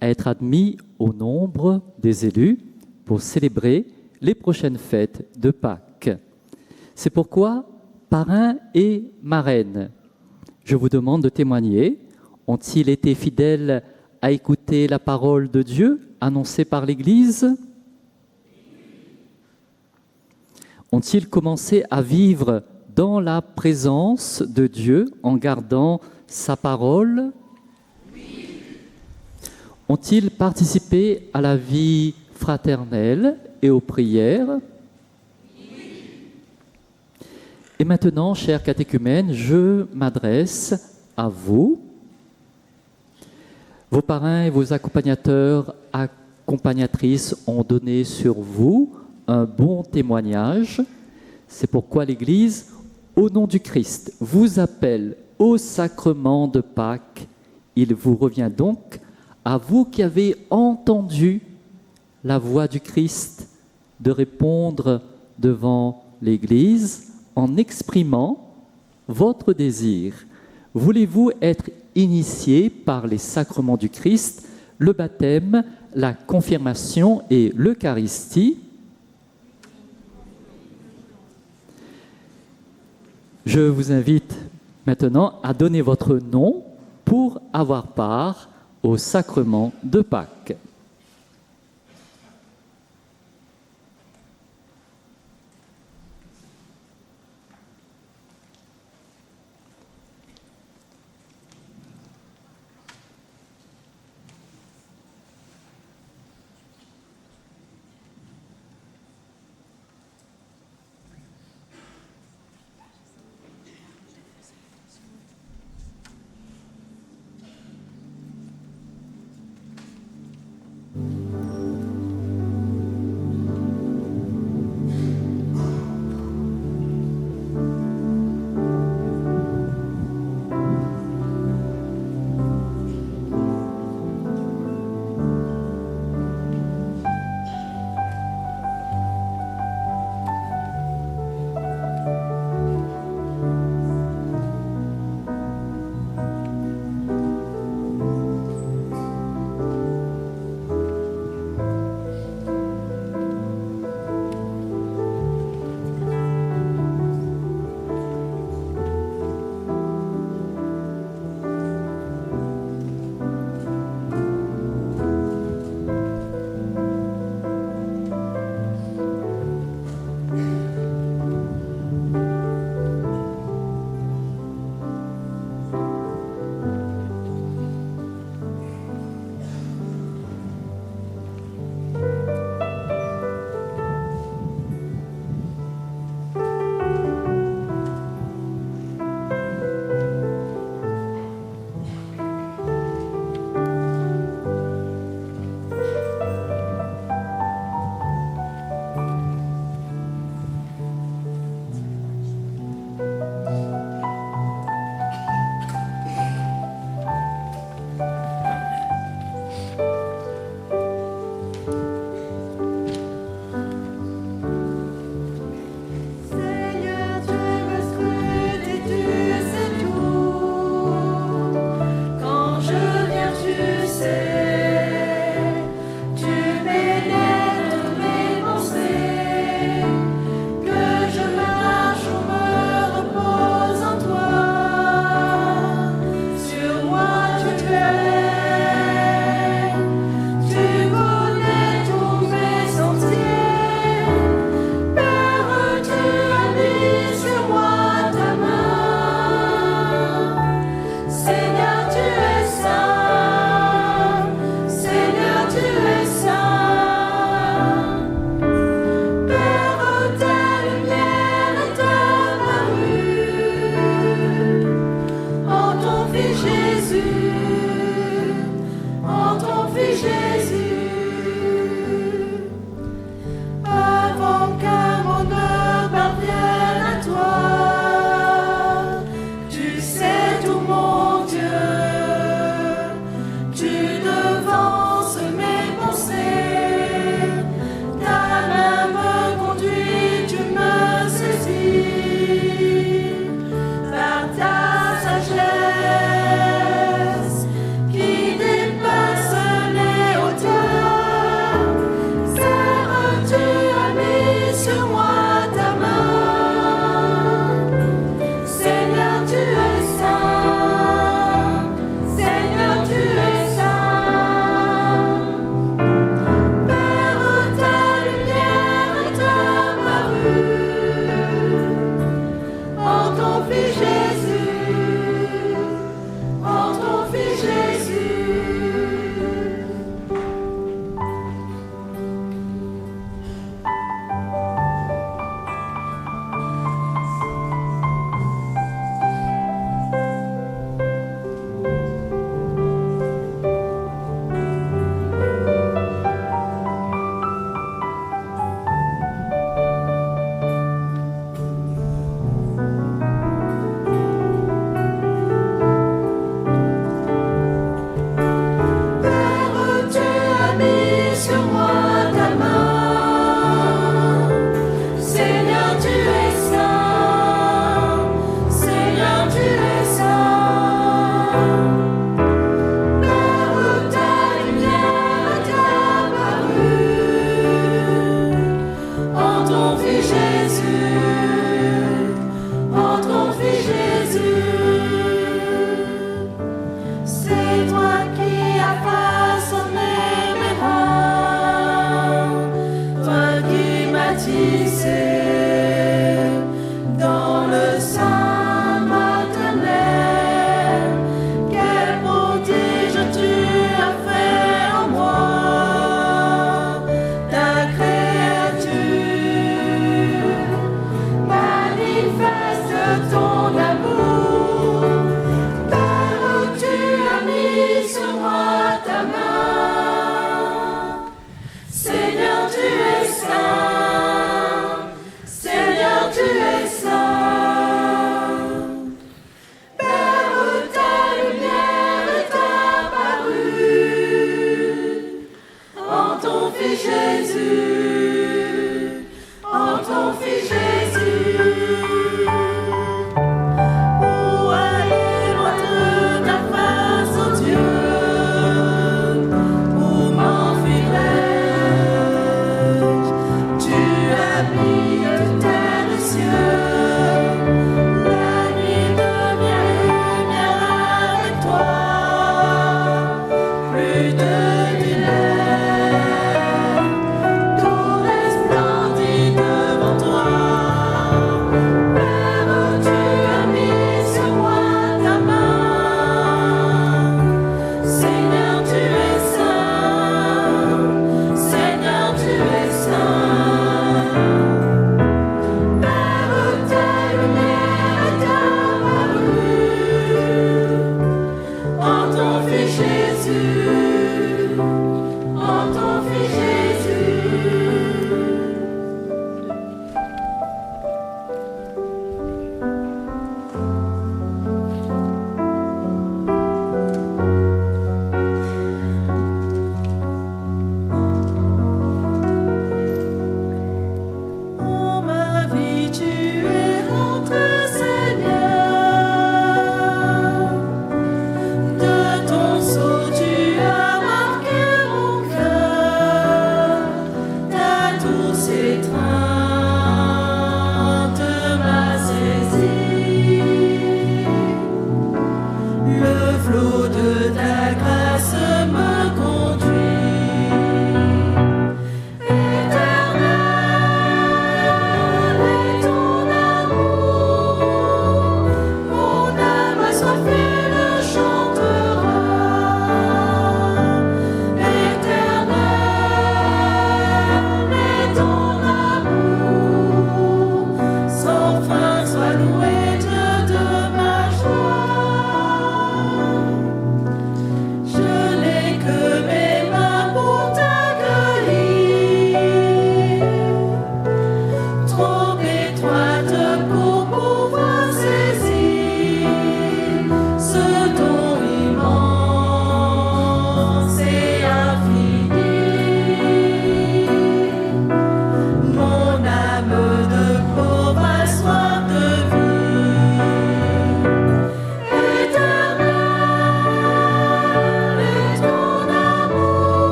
Speaker 2: à être admis au nombre des élus pour célébrer les prochaines fêtes de Pâques. C'est pourquoi, parrains et marraines, je vous demande de témoigner. Ont-ils été fidèles à écouter la parole de Dieu annoncée par l'Église? Ont-ils commencé à vivre dans la présence de Dieu en gardant sa parole? Ont-ils participé à la vie fraternelle et aux prières? Et maintenant, chers catéchumènes, je m'adresse à vous. Vos parrains et vos accompagnateurs, accompagnatrices ont donné sur vous un bon témoignage. C'est pourquoi l'Église, au nom du Christ, vous appelle au sacrement de Pâques. Il vous revient donc, à vous qui avez entendu la voix du Christ, de répondre devant l'Église en exprimant votre désir. Voulez-vous être initié par les sacrements du Christ, le baptême, la confirmation et l'Eucharistie? Je vous invite maintenant à donner votre nom pour avoir part au sacrement de Pâques.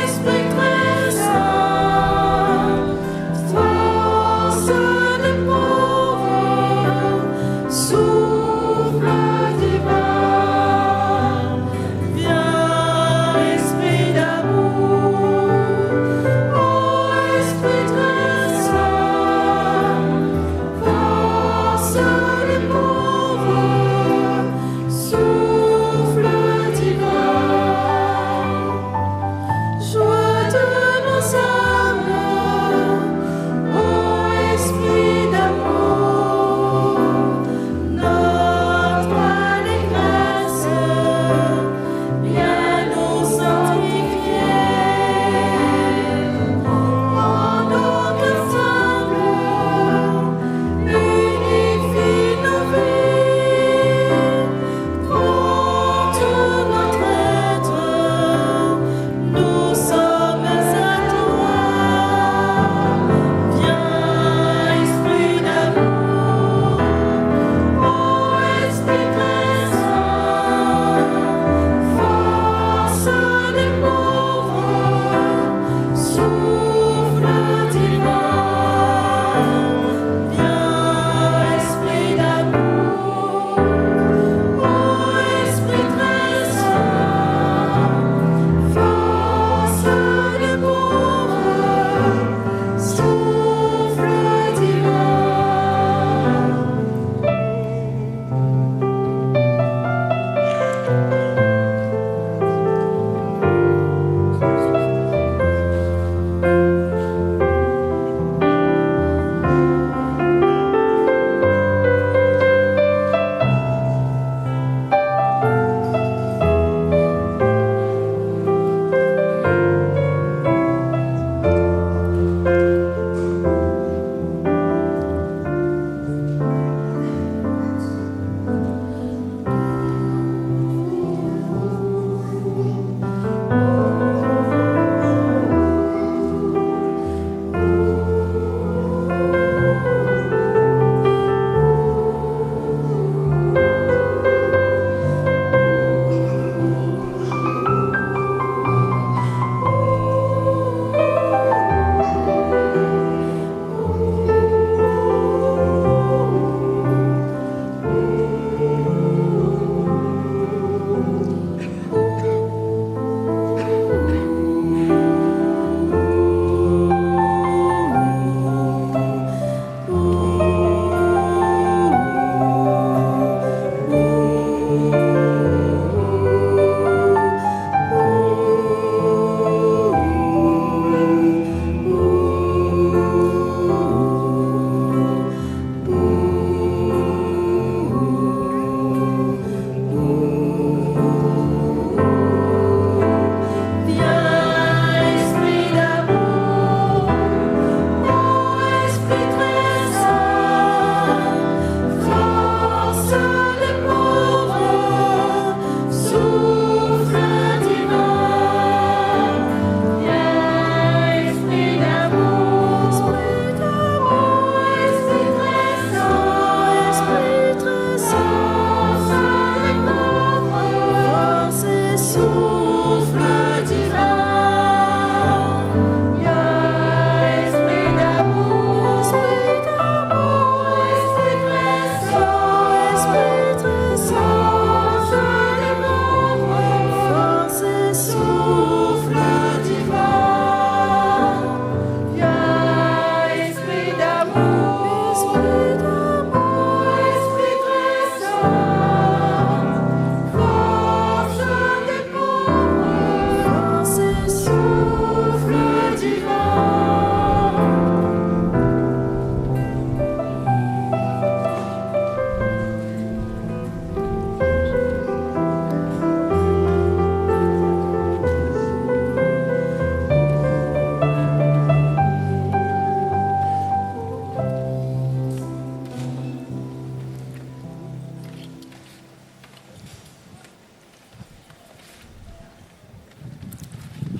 Speaker 10: Esprit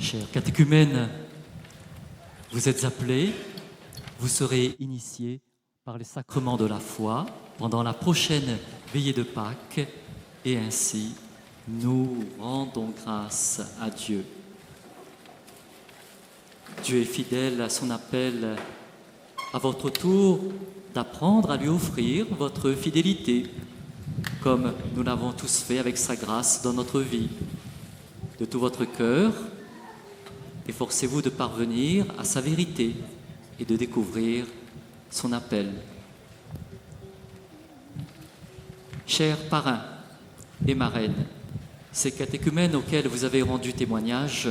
Speaker 2: Chers catéchumènes, vous êtes appelés, vous serez initiés par les sacrements de la foi pendant la prochaine veillée de Pâques, et ainsi nous rendons grâce à Dieu. Dieu est fidèle à son appel. À votre tour d'apprendre à lui offrir votre fidélité, comme nous l'avons tous fait avec sa grâce dans notre vie. De tout votre cœur, efforcez-vous de parvenir à sa vérité et de découvrir son appel. Chers parrains et marraines, ces catéchumènes auxquels vous avez rendu témoignage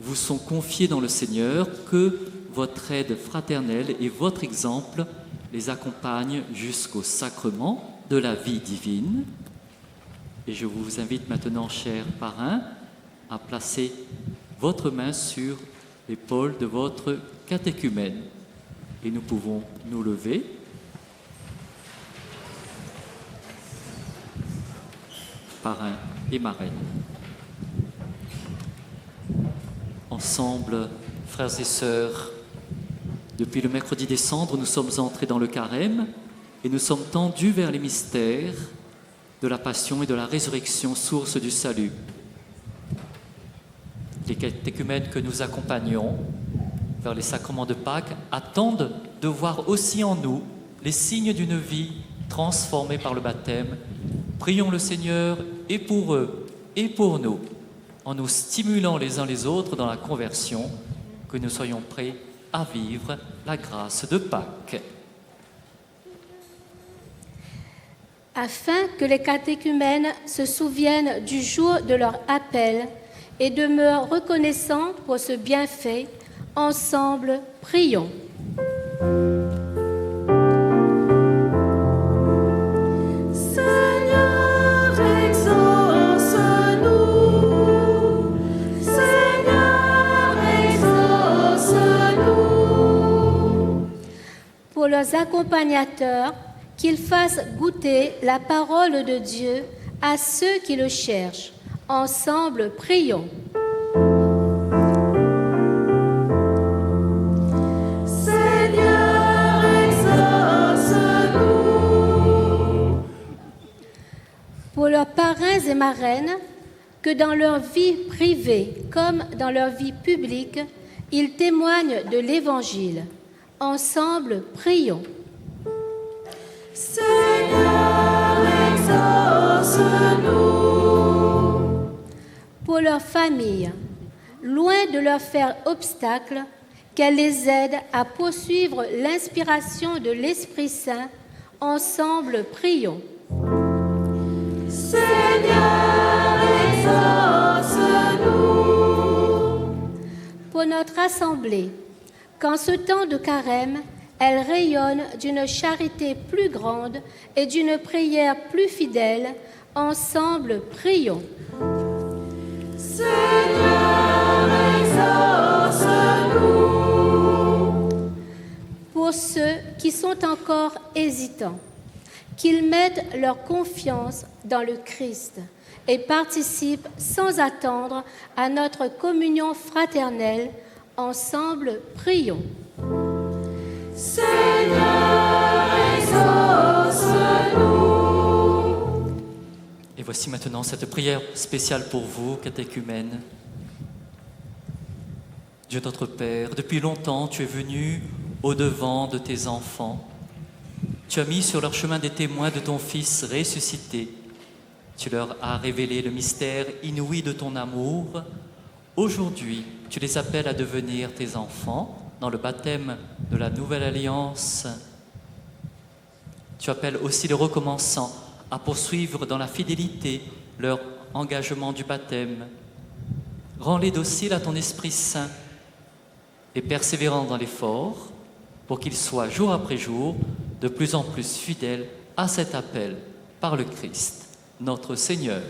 Speaker 2: vous sont confiés dans le Seigneur, que votre aide fraternelle et votre exemple les accompagnent jusqu'au sacrement de la vie divine. Et je vous invite maintenant, chers parrains, à placer votre main sur l'épaule de votre catéchumène. Et nous pouvons nous lever. Parrains et marraines. Ensemble, frères et sœurs, depuis le mercredi des Cendres, nous sommes entrés dans le carême et nous sommes tendus vers les mystères de la passion et de la résurrection, source du salut. Les catéchumènes que nous accompagnons vers les sacrements de Pâques attendent de voir aussi en nous les signes d'une vie transformée par le baptême. Prions le Seigneur et pour eux et pour nous, en nous stimulant les uns les autres dans la conversion, que nous soyons prêts à vivre la grâce de Pâques.
Speaker 11: Afin que les catéchumènes se souviennent du jour de leur appel et demeurent reconnaissants pour ce bienfait, ensemble, prions. Pour leurs accompagnateurs, qu'ils fassent goûter la parole de Dieu à ceux qui le cherchent. Ensemble, prions.
Speaker 10: Seigneur, exauce-nous.
Speaker 11: Pour leurs parrains et marraines, que dans leur vie privée comme dans leur vie publique, ils témoignent de l'Évangile. Ensemble, prions.
Speaker 10: Seigneur, exauce-nous.
Speaker 11: Pour leurs familles, loin de leur faire obstacle, qu'elles les aident à poursuivre l'inspiration de l'Esprit Saint. Ensemble, prions.
Speaker 10: Seigneur, exauce-nous.
Speaker 11: Pour notre assemblée, qu'en ce temps de carême, elle rayonne d'une charité plus grande et d'une prière plus fidèle. Ensemble, prions.
Speaker 10: Seigneur, exauce-nous.
Speaker 11: Pour ceux qui sont encore hésitants, qu'ils mettent leur confiance dans le Christ et participent sans attendre à notre communion fraternelle. Ensemble, prions.
Speaker 10: Seigneur, exauce-nous.
Speaker 2: Et voici maintenant cette prière spéciale pour vous, catéchumènes. Dieu notre Père, depuis longtemps tu es venu au-devant de tes enfants. Tu as mis sur leur chemin des témoins de ton Fils ressuscité. Tu leur as révélé le mystère inouï de ton amour. Aujourd'hui, tu les appelles à devenir tes enfants dans le baptême de la nouvelle alliance. Tu appelles aussi les recommençants à poursuivre dans la fidélité leur engagement du baptême. Rends-les dociles à ton Esprit Saint et persévérants dans l'effort pour qu'ils soient jour après jour de plus en plus fidèles à cet appel par le Christ, notre Seigneur.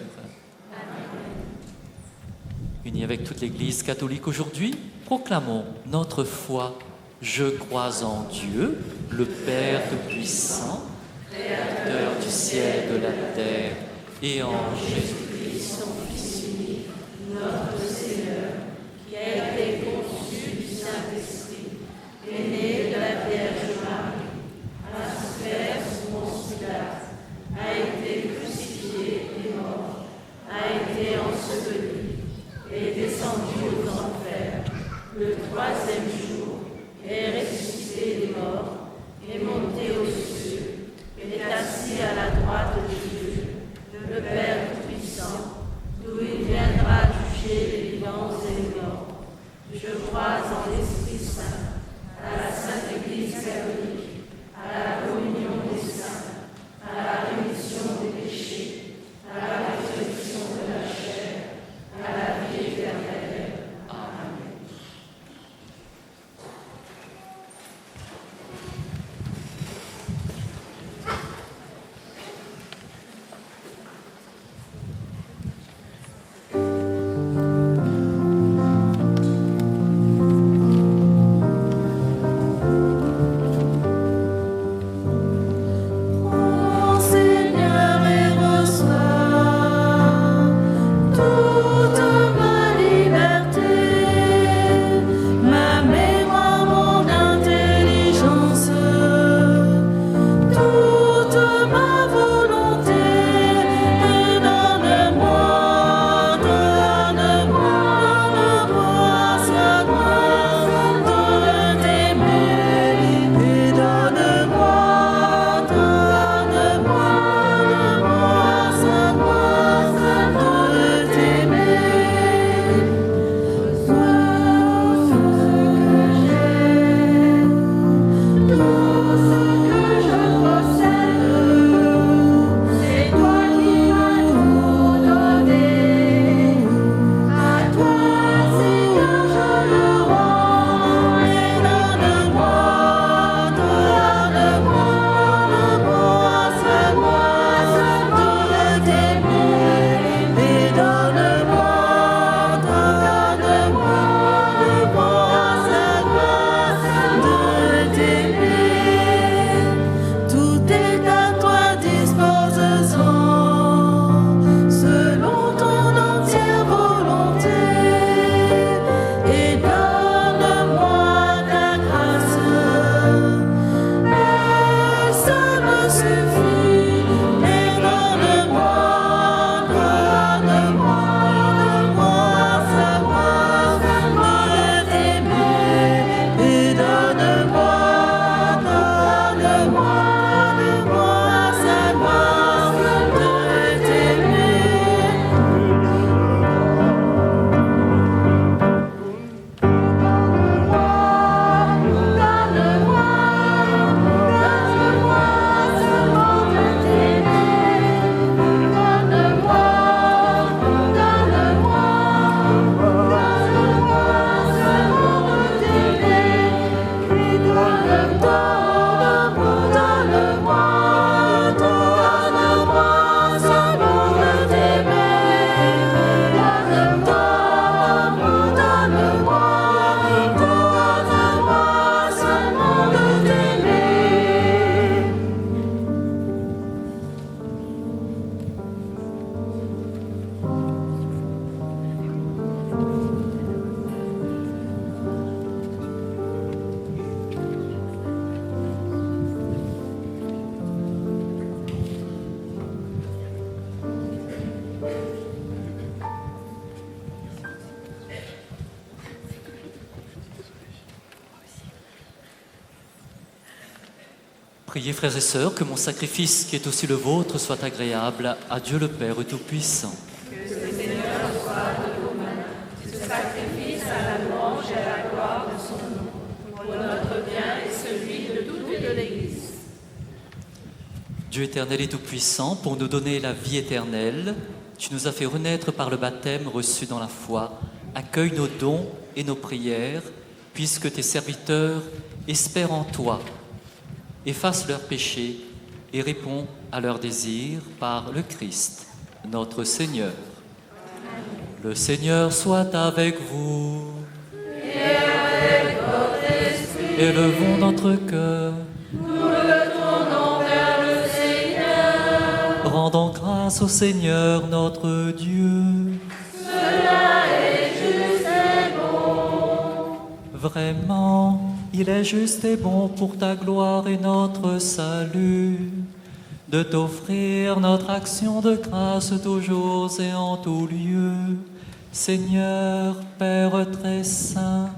Speaker 2: Unis avec toute l'Église catholique aujourd'hui, proclamons notre foi. Je crois en Dieu, le Père Tout-Puissant, Créateur du ciel et de la terre, et en Jésus-Christ, son Fils unique, notre Seigneur, qui Priez, frères et sœurs, que mon sacrifice, qui est aussi le vôtre, soit agréable à Dieu le Père Tout-Puissant.
Speaker 10: Que le Seigneur soit de vos mains, ce sacrifice à la louange et à la gloire de son nom, pour notre bien et celui de toute l'Église.
Speaker 2: Dieu éternel et tout-puissant, pour nous donner la vie éternelle, tu nous as fait renaître par le baptême reçu dans la foi. Accueille nos dons et nos prières, puisque tes serviteurs espèrent en toi. Efface leurs péchés et réponds à leurs désirs par le Christ, notre Seigneur. Le Seigneur soit avec vous.
Speaker 10: Et avec votre esprit.
Speaker 2: Élevons notre cœur.
Speaker 10: Nous le tournons vers le Seigneur.
Speaker 2: Rendons grâce au Seigneur notre Dieu.
Speaker 10: Cela est juste et bon.
Speaker 2: Vraiment, il est juste et bon pour ta gloire et notre salut, de t'offrir notre action de grâce toujours et en tout lieu. Seigneur, Père très saint,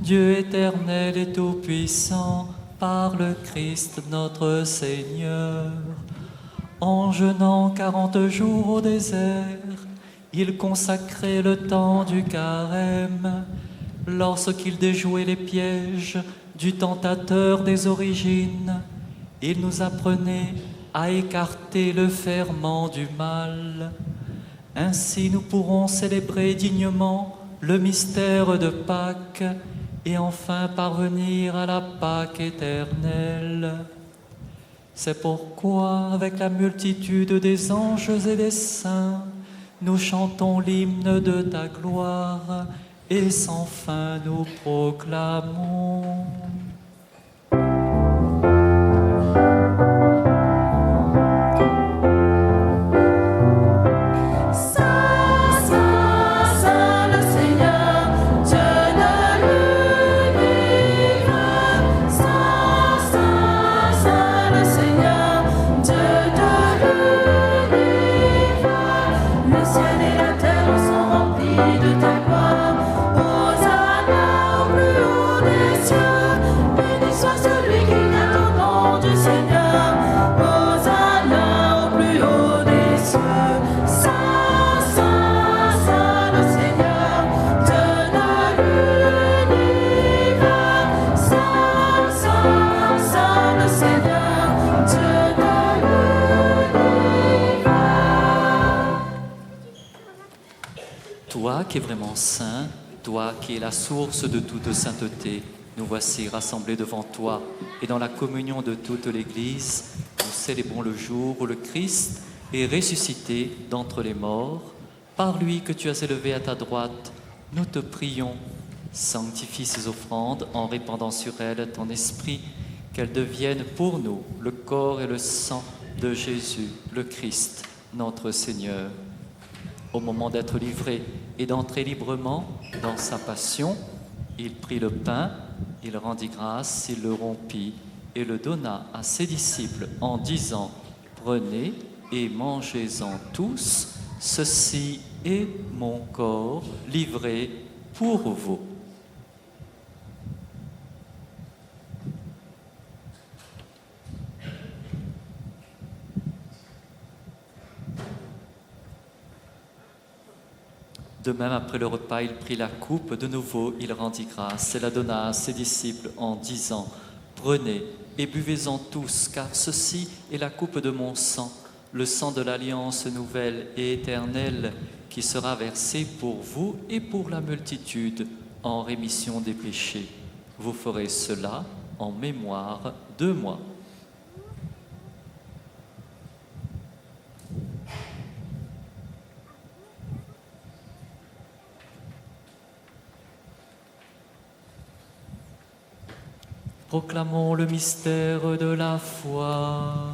Speaker 2: Dieu éternel et tout-puissant, par le Christ notre Seigneur. En jeûnant 40 jours au désert, il consacrait le temps du carême, lorsqu'il déjouait les pièges du tentateur des origines. Il nous apprenait à écarter le ferment du mal. Ainsi nous pourrons célébrer dignement le mystère de Pâques et enfin parvenir à la Pâque éternelle. C'est pourquoi, avec la multitude des anges et des saints, nous chantons l'hymne de ta gloire et sans fin nous proclamons. Toi qui es vraiment saint, toi qui es la source de toute sainteté, nous voici rassemblés devant toi et dans la communion de toute l'Église, nous célébrons le jour où le Christ est ressuscité d'entre les morts. Par lui que tu as élevé à ta droite, nous te prions, sanctifie ces offrandes en répandant sur elles ton esprit, qu'elles deviennent pour nous le corps et le sang de Jésus, le Christ, notre Seigneur. Au moment d'être livré et d'entrer librement dans sa passion, il prit le pain, il rendit grâce, il le rompit et le donna à ses disciples en disant « Prenez et mangez-en tous, ceci est mon corps livré pour vous. » De même, après le repas, il prit la coupe, de nouveau il rendit grâce et la donna à ses disciples en disant « Prenez et buvez-en tous, car ceci est la coupe de mon sang, le sang de l'alliance nouvelle et éternelle, qui sera versé pour vous et pour la multitude en rémission des péchés. Vous ferez cela en mémoire de moi. » Proclamons le mystère de la foi.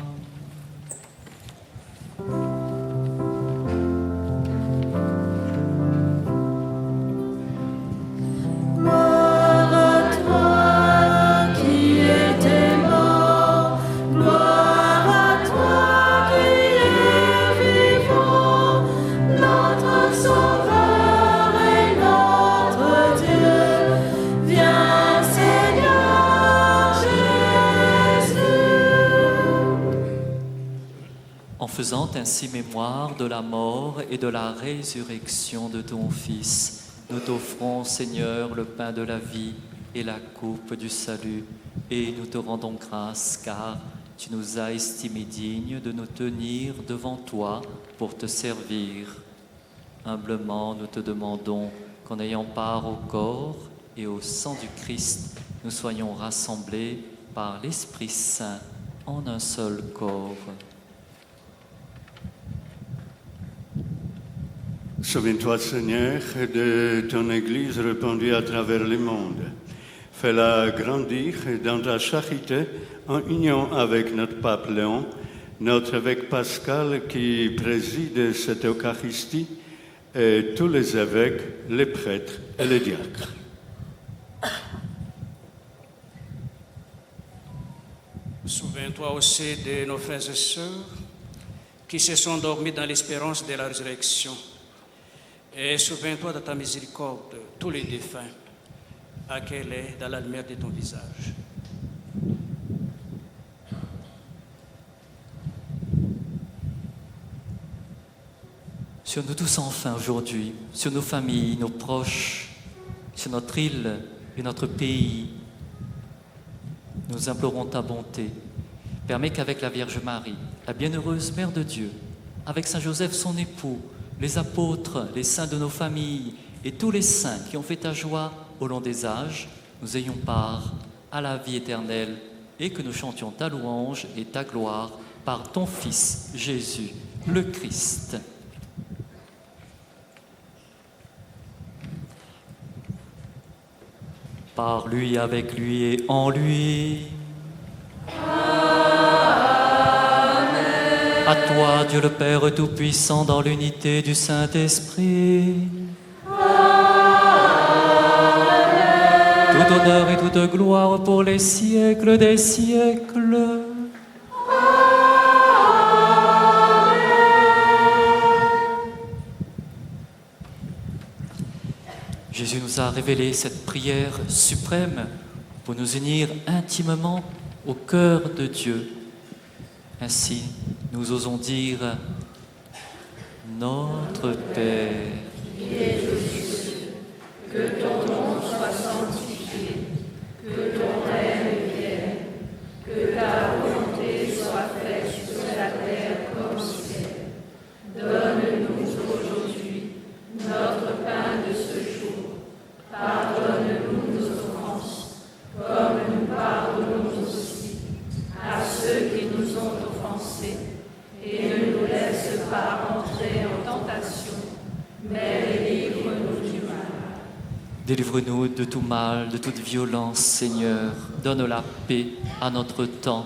Speaker 2: Faisant ainsi mémoire de la mort et de la résurrection de ton Fils, nous t'offrons, Seigneur, le pain de la vie et la coupe du salut, et nous te rendons grâce, car tu nous as estimés dignes de nous tenir devant toi pour te servir. Humblement, nous te demandons qu'en ayant part au corps et au sang du Christ, nous soyons rassemblés par l'Esprit Saint en un seul corps.
Speaker 3: Souviens-toi, Seigneur, de ton Église répandue à travers le monde. Fais-la grandir dans ta charité en union avec notre pape Léon, notre évêque Pascal qui préside cette Eucharistie, et tous les évêques, les prêtres et les diacres.
Speaker 12: Souviens-toi aussi de nos frères et sœurs qui se sont endormis dans l'espérance de la résurrection. Et souviens-toi de ta miséricorde, tous les défunts, accueille-les dans la lumière de ton visage.
Speaker 2: Sur nous tous enfin aujourd'hui, sur nos familles, nos proches, sur notre île et notre pays. Nous implorons ta bonté. Permets qu'avec la Vierge Marie, la bienheureuse Mère de Dieu, avec Saint Joseph son époux, les apôtres, les saints de nos familles et tous les saints qui ont fait ta joie au long des âges, nous ayons part à la vie éternelle et que nous chantions ta louange et ta gloire par ton Fils Jésus, le Christ. Par lui, avec lui et en lui. À toi, Dieu le Père Tout-Puissant, dans l'unité du Saint-Esprit. Tout honneur et toute gloire pour les siècles des siècles. Jésus nous a révélé cette prière suprême pour nous unir intimement au cœur de Dieu. Ainsi, nous osons dire « Notre Père,
Speaker 10: qui es aux cieux, que ton nom soit sanctifié, que ton règne vienne, que ta volonté soit faite sur la terre comme au ciel. Donne-nous aujourd'hui notre pain de ce jour. Pardonne-nous nos offenses, comme nous pardonnons aussi à ceux qui nous ont offensés. Et ne nous laisse pas entrer en tentation, mais délivre-nous du mal.
Speaker 2: délivre-nous de tout mal, de toute violence, Seigneur. Donne la paix à notre temps.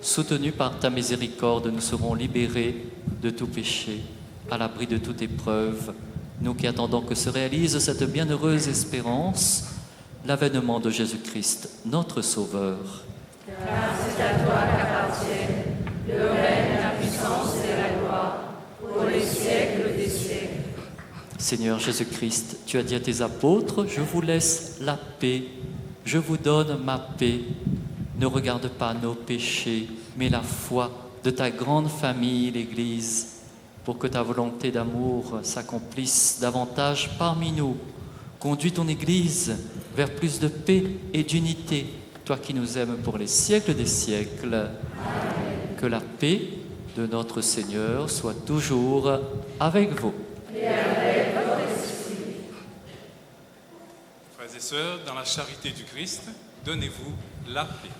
Speaker 2: Soutenus par ta miséricorde, nous serons libérés de tout péché, à l'abri de toute épreuve. Nous qui attendons que se réalise cette bienheureuse espérance, l'avènement de Jésus-Christ, notre Sauveur.
Speaker 10: Car c'est à toi qu'appartiennent le règne, la puissance et la gloire, pour les siècles des siècles.
Speaker 2: Seigneur Jésus-Christ, tu as dit à tes apôtres, je vous laisse la paix, je vous donne ma paix. Ne regarde pas nos péchés, mais la foi de ta grande famille, l'Église, pour que ta volonté d'amour s'accomplisse davantage parmi nous. Conduis ton Église vers plus de paix et d'unité, toi qui nous aimes pour les siècles des siècles. Amen. Que la paix de notre Seigneur soit toujours avec vous.
Speaker 10: Et avec votre esprit.
Speaker 4: Frères et sœurs, dans la charité du Christ, donnez-vous la paix.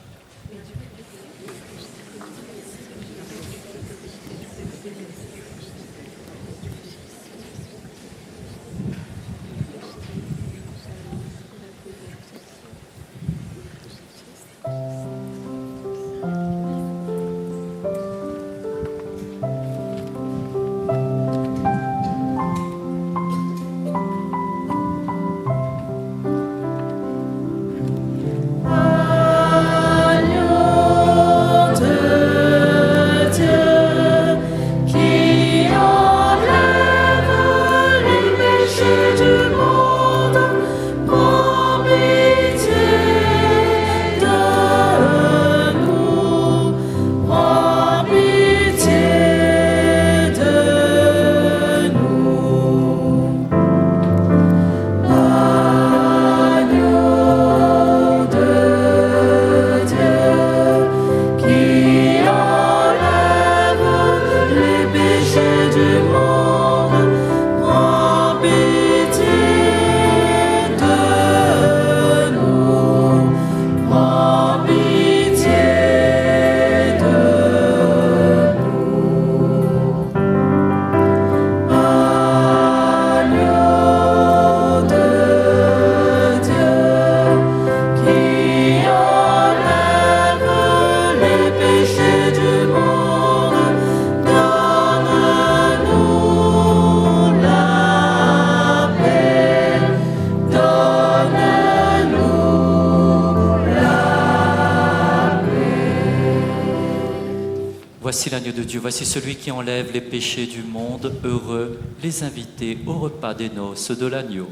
Speaker 2: Voici l'agneau de Dieu, voici celui qui enlève les péchés du monde. Heureux les invités au repas des noces de l'agneau.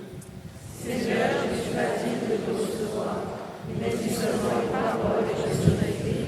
Speaker 10: Seigneur, je suis digne de te recevoir, mais dis seulement une parole et je serai guéri.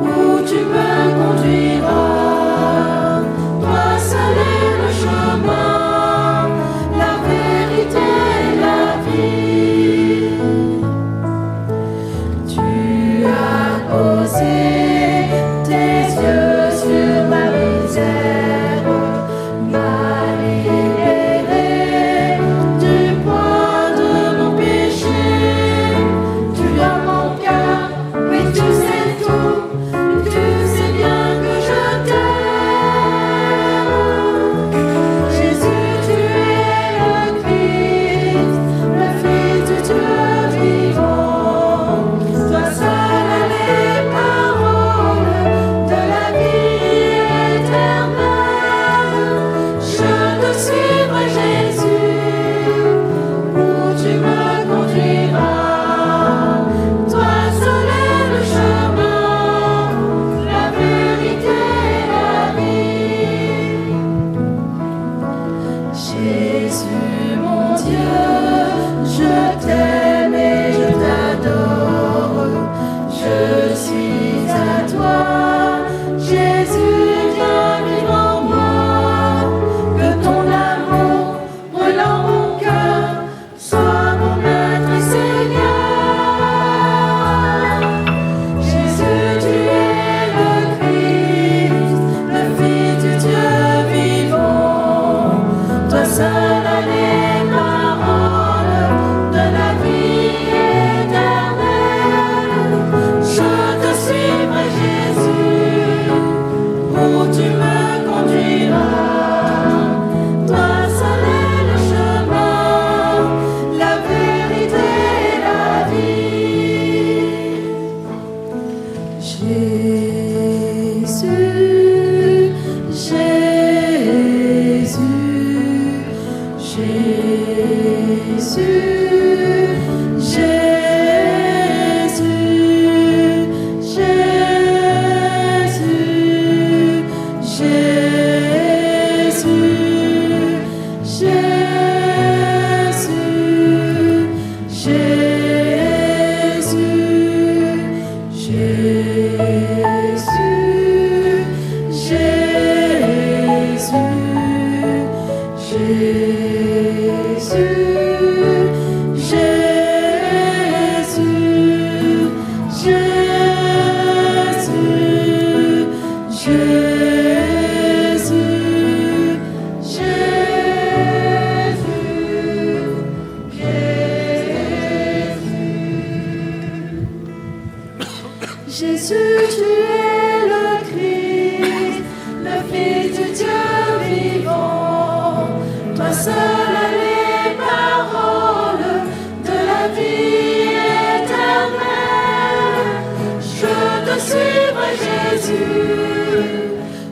Speaker 10: où tu me conduiras. Toi seul est le chemin, la vérité et la vie. Tu as posé tes yeux sur ma misère, m'a libéré du poids de mon péché. Tu as mon cœur, mais tu sais tout, tu sais bien que je t'aime. Jésus, tu es le Christ, le Fils du Dieu vivant. Toi seul as les paroles de la vie éternelle. Je te suivrai, Jésus, où tu me conduiras. Toi seul est le chemin, la vérité et la vie. Jésus, mon Dieu, je t'aime et je t'adore. Je suis à toi, Jésus, viens vivre en moi. Que ton amour brûlant mon cœur soit mon maître et Seigneur. Jésus, tu es le Christ, le Fils du Dieu vivant. Toi seul as les paroles de la vie éternelle. Je te suivrai, Jésus, où tu me conduiras. Toi seul est le chemin, la vérité et la vie. Jésus, Jésus, Jésus, Jésus, Jésus, tu es le Christ, le Fils du Dieu vivant. Toi seul as les paroles de la vie éternelle. Je te suivrai, Jésus,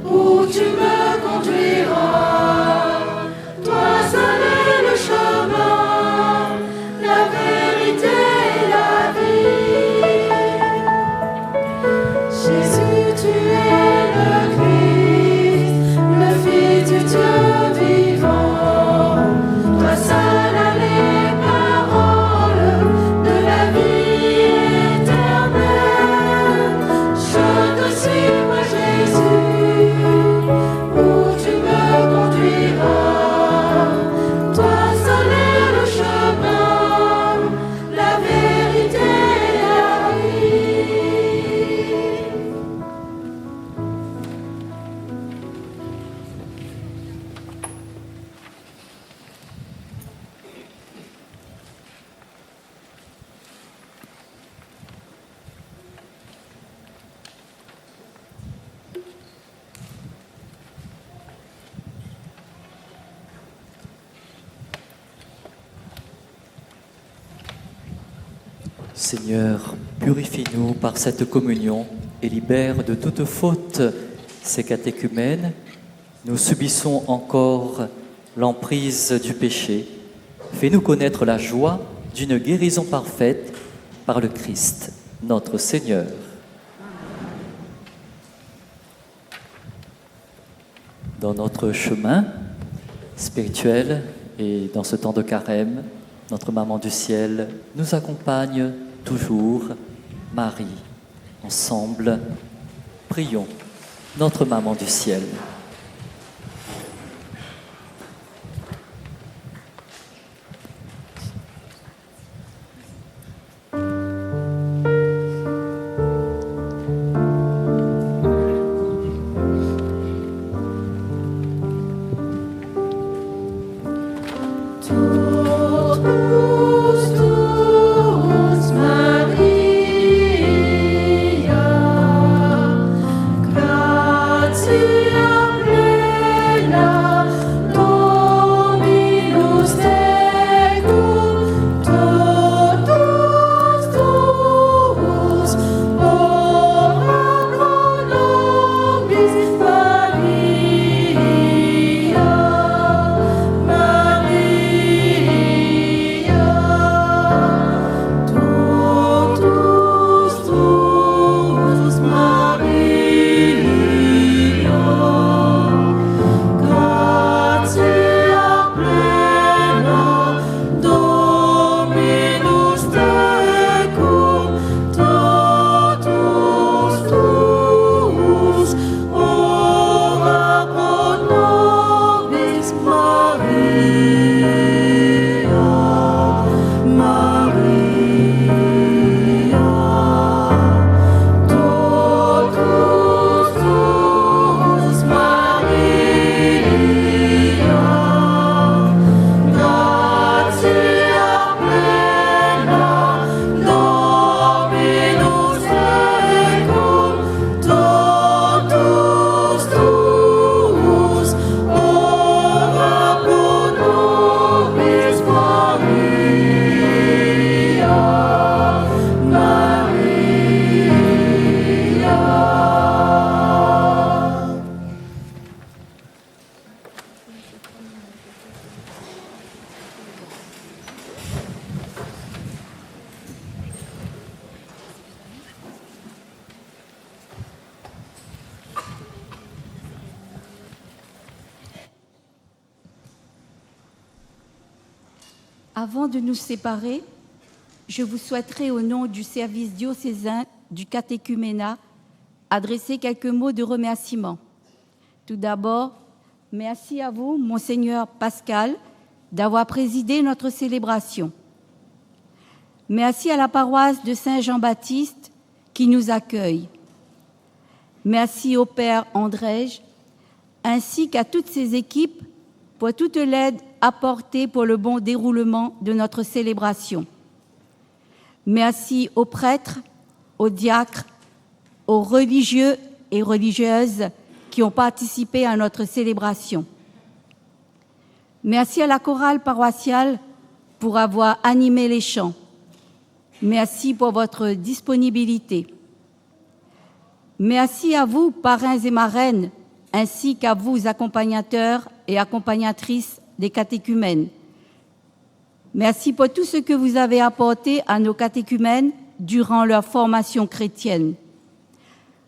Speaker 10: où tu me conduiras. Toi seul est le chemin, la vérité et la vie. Jésus, tu es le Christ, le Fils du Dieu vivant. Toi seul as les paroles de la vie éternelle. Je te suivrai, Jésus, où tu me conduiras. Toi seul est le chemin, la vérité et la vie.
Speaker 2: Seigneur, purifie-nous par cette communion et libère de toute faute ces catéchumènes. Nous subissons encore l'emprise du péché. Fais-nous connaître la joie d'une guérison parfaite par le Christ, notre Seigneur. Dans notre chemin spirituel et dans ce temps de carême, notre Maman du Ciel nous accompagne toujours, Marie, Ensemble, prions notre Maman du ciel.
Speaker 13: Avant de nous séparer, je vous souhaiterais, au nom du service diocésain du catéchuménat, adresser quelques mots de remerciement. Tout d'abord, merci à vous, Monseigneur Pascal, d'avoir présidé notre célébration. Merci à la paroisse de Saint-Jean-Baptiste qui nous accueille. Merci au Père Andrège, ainsi qu'à toutes ses équipes pour toute l'aide apportée pour le bon déroulement de notre célébration. Merci aux prêtres, aux diacres, aux religieux et religieuses qui ont participé à notre célébration. Merci à la chorale paroissiale pour avoir animé les chants. Merci pour votre disponibilité. Merci à vous, parrains et marraines, ainsi qu'à vous, accompagnateurs et accompagnatrices des catéchumènes. Merci pour tout ce que vous avez apporté à nos catéchumènes durant leur formation chrétienne.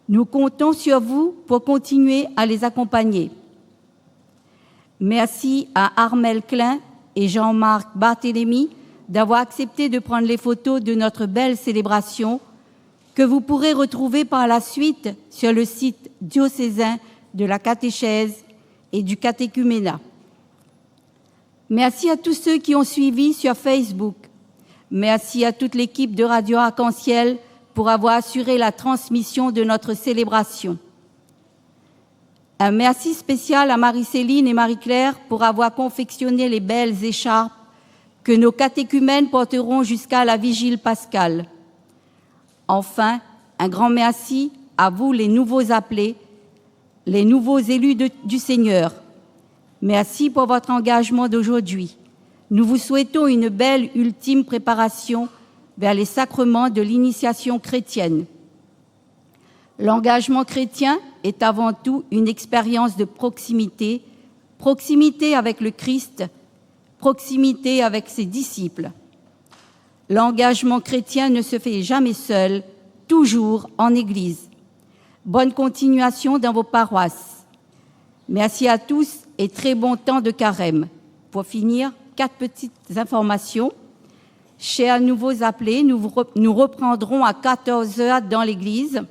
Speaker 13: Nous comptons sur vous pour continuer à les accompagner. Merci à Armel Klein et Jean-Marc Barthélemy d'avoir accepté de prendre les photos de notre belle célébration que vous pourrez retrouver par la suite sur le site diocésain de la catéchèse et du catéchuménat. Merci à tous ceux qui ont suivi sur Facebook. Merci à toute l'équipe de Radio Arc-en-Ciel pour avoir assuré la transmission de notre célébration. Un merci spécial à Marie-Céline et Marie-Claire pour avoir confectionné les belles écharpes que nos catéchumènes porteront jusqu'à la vigile pascale. Enfin, un grand merci à vous, les nouveaux appelés, les nouveaux élus du Seigneur. Merci pour votre engagement d'aujourd'hui. Nous vous souhaitons une belle ultime préparation vers les sacrements de l'initiation chrétienne. L'engagement chrétien est avant tout une expérience de proximité, proximité avec le Christ, proximité avec ses disciples. L'engagement chrétien ne se fait jamais seul, toujours en Église. Bonne continuation dans vos paroisses. Merci à tous et très bon temps de carême. Pour finir, 4 petites informations. Chers nouveaux appelés, nous reprendrons à 14h dans l'église.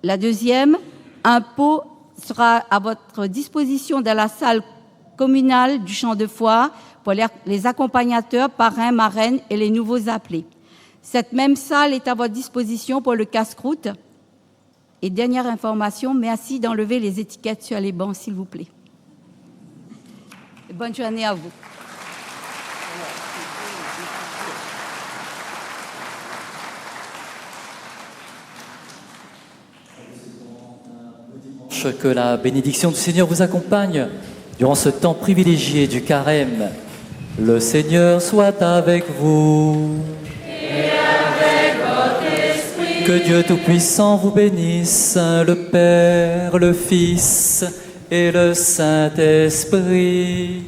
Speaker 13: La deuxième, un pot sera à votre disposition dans la salle communale du champ de foire pour les accompagnateurs, parrains, marraines et les nouveaux appelés. Cette même salle est à votre disposition pour le casse-croûte. Et dernière information, merci d'enlever les étiquettes sur les bancs, s'il vous plaît. Et bonne journée à vous.
Speaker 2: Que la bénédiction du Seigneur vous accompagne durant ce temps privilégié du carême. Le Seigneur soit avec vous.
Speaker 10: Et avec votre esprit.
Speaker 2: Que Dieu Tout-Puissant vous bénisse, le Père, le Fils et le Saint-Esprit.